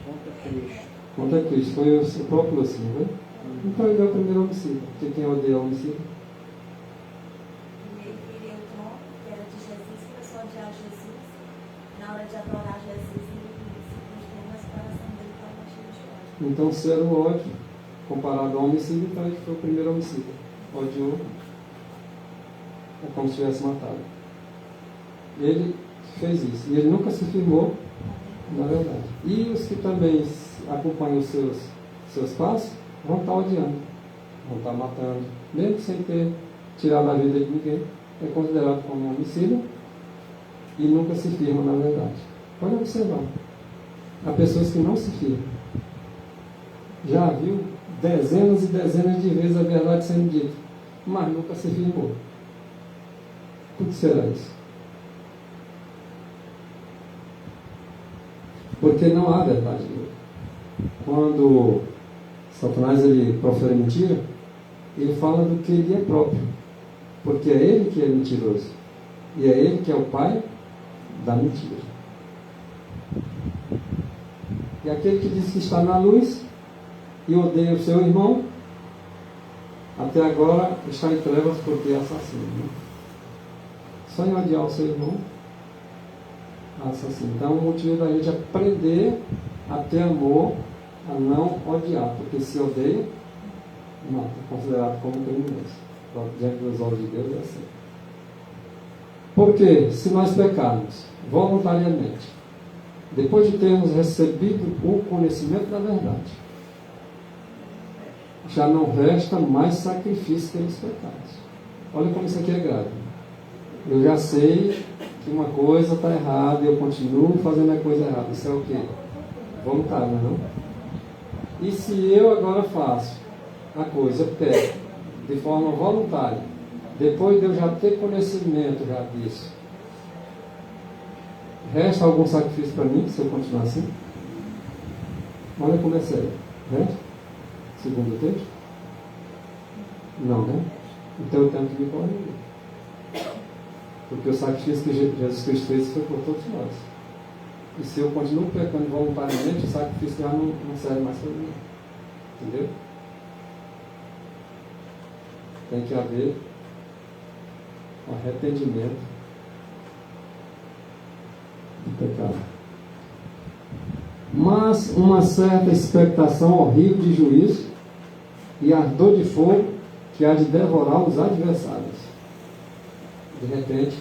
Contra Cristo. contra Cristo. Foi o próprio assim, né? Então ele é o primeiro homicida. Porque quem odeia o homicida? Ele queria o trono, que era de Jesus, começou a odiar Jesus. Na hora de adorar Jesus, ele se prostrou, mas o coração dele estava cheio de ódio. Então, se era o ódio comparado ao homicídio, então ele foi o primeiro homicida. Odiou. É como se tivesse matado. Ele fez isso. E ele nunca se firmou na verdade. E os que também acompanham os seus passos vão estar odiando, vão estar matando, mesmo sem ter tirado a vida de ninguém. É considerado como homicida e nunca se firma na verdade. Pode observar. Há pessoas que não se firmam. Já viu dezenas e dezenas de vezes a verdade sendo dita, mas nunca se firmou. Por que será isso? Porque não há verdade nele. Quando Satanás ele profere mentira, ele fala do que ele é próprio. Porque é ele que é mentiroso. E é ele que é o pai da mentira. E aquele que diz que está na luz e odeia o seu irmão, até agora está em trevas porque é assassino. Né? Só em odiar o seu irmão, assassino. Então, o motivo da gente aprender a ter amor, a não odiar, porque se odeia, não, é considerado como criminoso. Diante dos olhos de Deus é assim. Porque, se nós pecarmos voluntariamente, depois de termos recebido o conhecimento da verdade, já não resta mais sacrifício pelos pecados. Olha como isso aqui é grave. Eu já sei que uma coisa está errada e eu continuo fazendo a coisa errada. Isso é o quê? Voluntário, não? E se eu agora faço a coisa, peco, de forma voluntária, depois de eu já ter conhecimento já disso, resta algum sacrifício para mim se eu continuar assim? Olha como é sério. Resta? Segundo o texto? Não, né? Então eu tenho que me corrigir. Porque o sacrifício que Jesus Cristo fez foi por todos nós. E se eu continuo pecando voluntariamente, o sacrifício já não serve mais para mim. Entendeu? Tem que haver um arrependimento do pecado. Mas uma certa expectação horrível de juízo e ardor de fogo que há de devorar os adversários. De repente,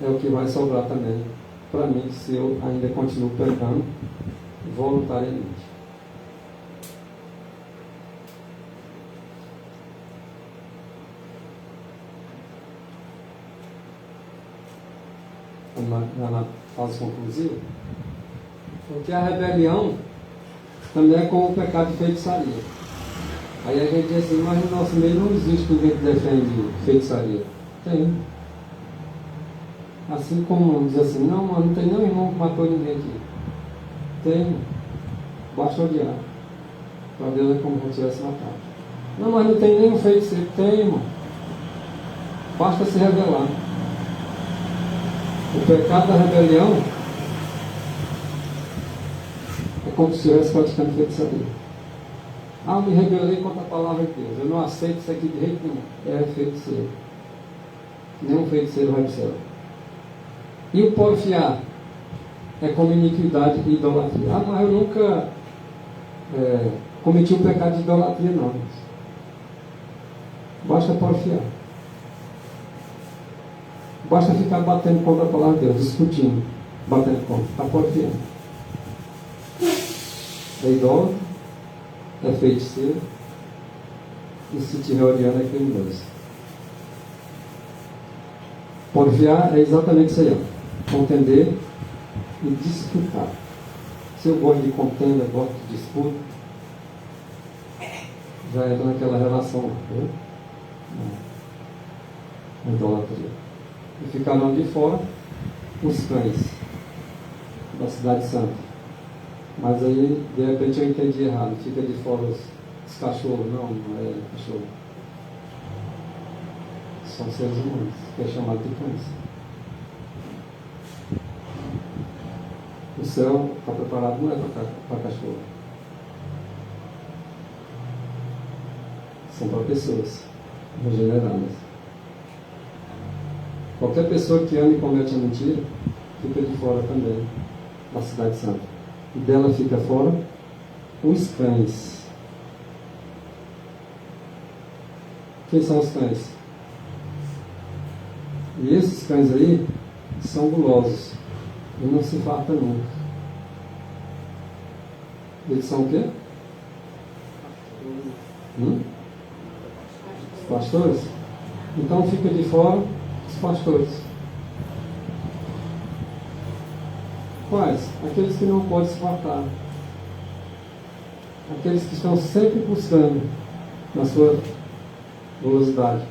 é o que vai sobrar também para mim, se eu ainda continuo pecando voluntariamente. Na fase conclusiva, porque a rebelião também é como o pecado de feitiçaria. Aí a gente diz assim, mas no nosso meio não existe ninguém que defende feitiçaria. Tem. Assim como diz assim, não, mano, não tem nenhum irmão que matou ninguém aqui. Tem. Basta odiar. Para Deus é como se tivesse matado. Não, mas não tem nenhum feiticeiro. Tem, irmão. Basta se rebelar. O pecado da rebelião é como se estivesse praticando feitiçaria. Ah, eu me rebelei contra a palavra de Deus. Eu não aceito isso aqui de jeito nenhum. É feiticeiro. Nenhum feiticeiro vai para o céu. E o porfiar é como iniquidade e idolatria. Ah, mas eu nunca cometi o pecado de idolatria, não. Basta porfiar. Basta ficar batendo contra a palavra de Deus, discutindo, batendo contra. Está porfiando. É idólatra, é feiticeiro, e se estiver odiando é criminoso. Porfiar é exatamente isso aí, contender e disputar. Se eu gosto de contenda, gosto de disputa, já entra naquela relação, né? Idolatria. E ficaram de fora os cães da cidade santa. Mas aí, de repente, eu entendi errado. Fica de fora os cachorros. Não, não é cachorro. São seres humanos, que é chamado de cães. O céu está preparado não é para cachorro. São para pessoas regeneradas. Qualquer pessoa que ama e comete a mentira, fica de fora também da cidade santa. E dela fica fora os cães. Quem são os cães? E esses cães aí são gulosos e não se fartam nunca. Eles são o quê? Os pastores? Então fica de fora os pastores. Quais? Aqueles que não podem se fartar. Aqueles que estão sempre buscando, na sua gulosidade,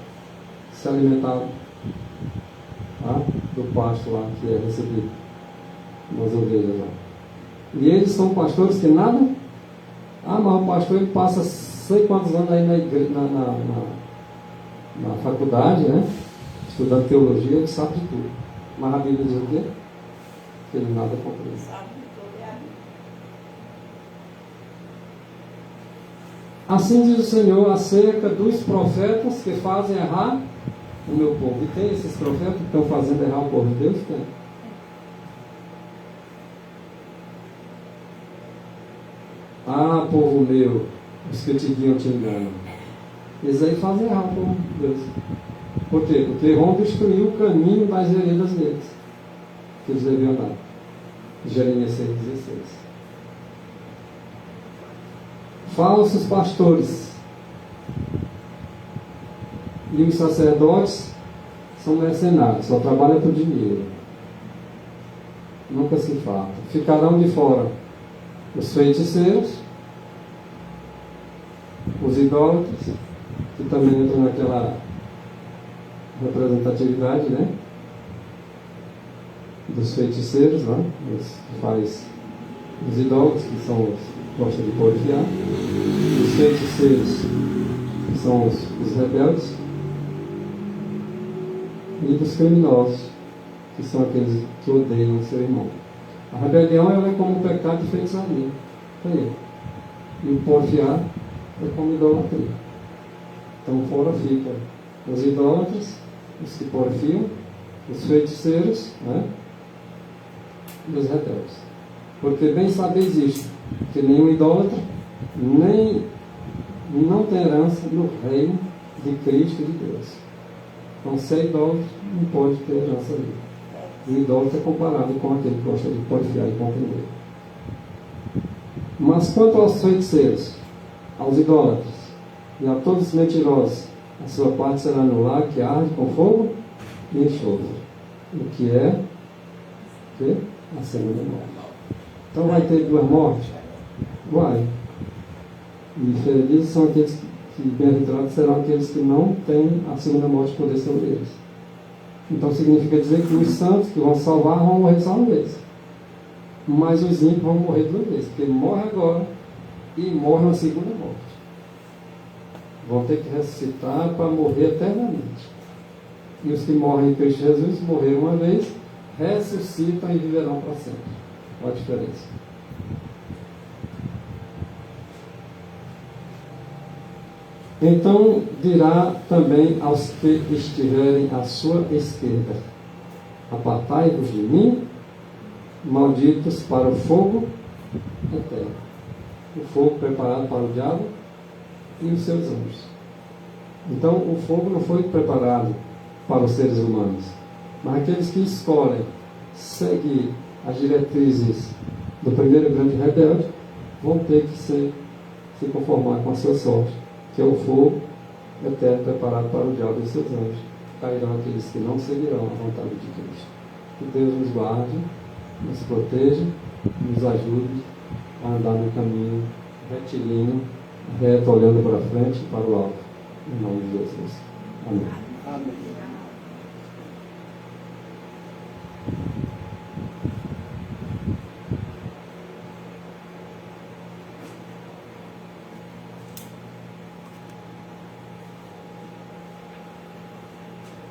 se alimentar, tá? Do pasto lá que é recebido nas ovelhas lá. E eles são pastores que nada. Mas o pastor ele passa sei quantos anos aí na faculdade, né? Estudando teologia, ele sabe de tudo. Mas a Bíblia diz o quê? Que ele nada compreende. Sabe de tudo, é a Bíblia. Assim diz o Senhor acerca dos profetas que fazem errar o meu povo. E tem esses profetas que estão fazendo errar o povo de Deus? Tem. Povo meu, os que te guiam te enganam. Eles aí fazem errar o povo de Deus. Por quê? Porque vão destruir o caminho das veredas deles, que eles deviam andar. Jeremias 6,16. Falsos pastores e os sacerdotes são mercenários, só trabalham por dinheiro, nunca se fartam. Ficarão de fora os feiticeiros, os idólatras, que também entram naquela representatividade, né? Dos feiticeiros, né? Os idólatras, que são os que gostam de porfiar, os feiticeiros, que são os rebeldes, e dos criminosos, que são aqueles que odeiam o seu irmão. A rebelião ela é como um pecado de feitiçaria. E o porfiar é como idolatria. Então fora fica os idólatras, os que porfiam, os feiticeiros, né? E os rebeldes. Porque bem sabeis isto, que nenhum idólatra, nem não tem herança no reino de Cristo e de Deus. Então se é idólatra, não pode ter herança ali. O idólatra é comparado com aquele que gosta de porfiar e compreender. Mas quanto aos feiticeiros, aos idólatras e a todos os mentirosos, a sua parte será no lago que arde com fogo e enxofre, o que é a segunda morte. Então vai ter duas mortes? Vai. E felizes são aqueles que bem-aventurados serão aqueles que não têm a segunda morte poder sobre eles. Então significa dizer que os santos que vão salvar vão morrer só uma vez. Mas os ímpios vão morrer duas vezes, porque morre agora e morre na segunda morte. Vão ter que ressuscitar para morrer eternamente. E os que morrem em Cristo Jesus morreram uma vez, ressuscitam e viverão para sempre. Qual a diferença? Então dirá também aos que estiverem à sua esquerda: apartai-vos de mim, malditos, para o fogo eterno. O fogo preparado para o diabo e os seus anjos. Então o fogo não foi preparado para os seres humanos, mas aqueles que escolhem seguir as diretrizes do primeiro grande rebelde vão ter que se conformar com a sua sorte, que é o fogo eterno preparado para o diabo e seus anjos. Cairão aqueles que não seguirão a vontade de Cristo. Que Deus nos guarde, nos proteja, nos ajude a andar no caminho retilíneo, reto, olhando para frente e para o alto. Em nome de Jesus. Amém. Amém.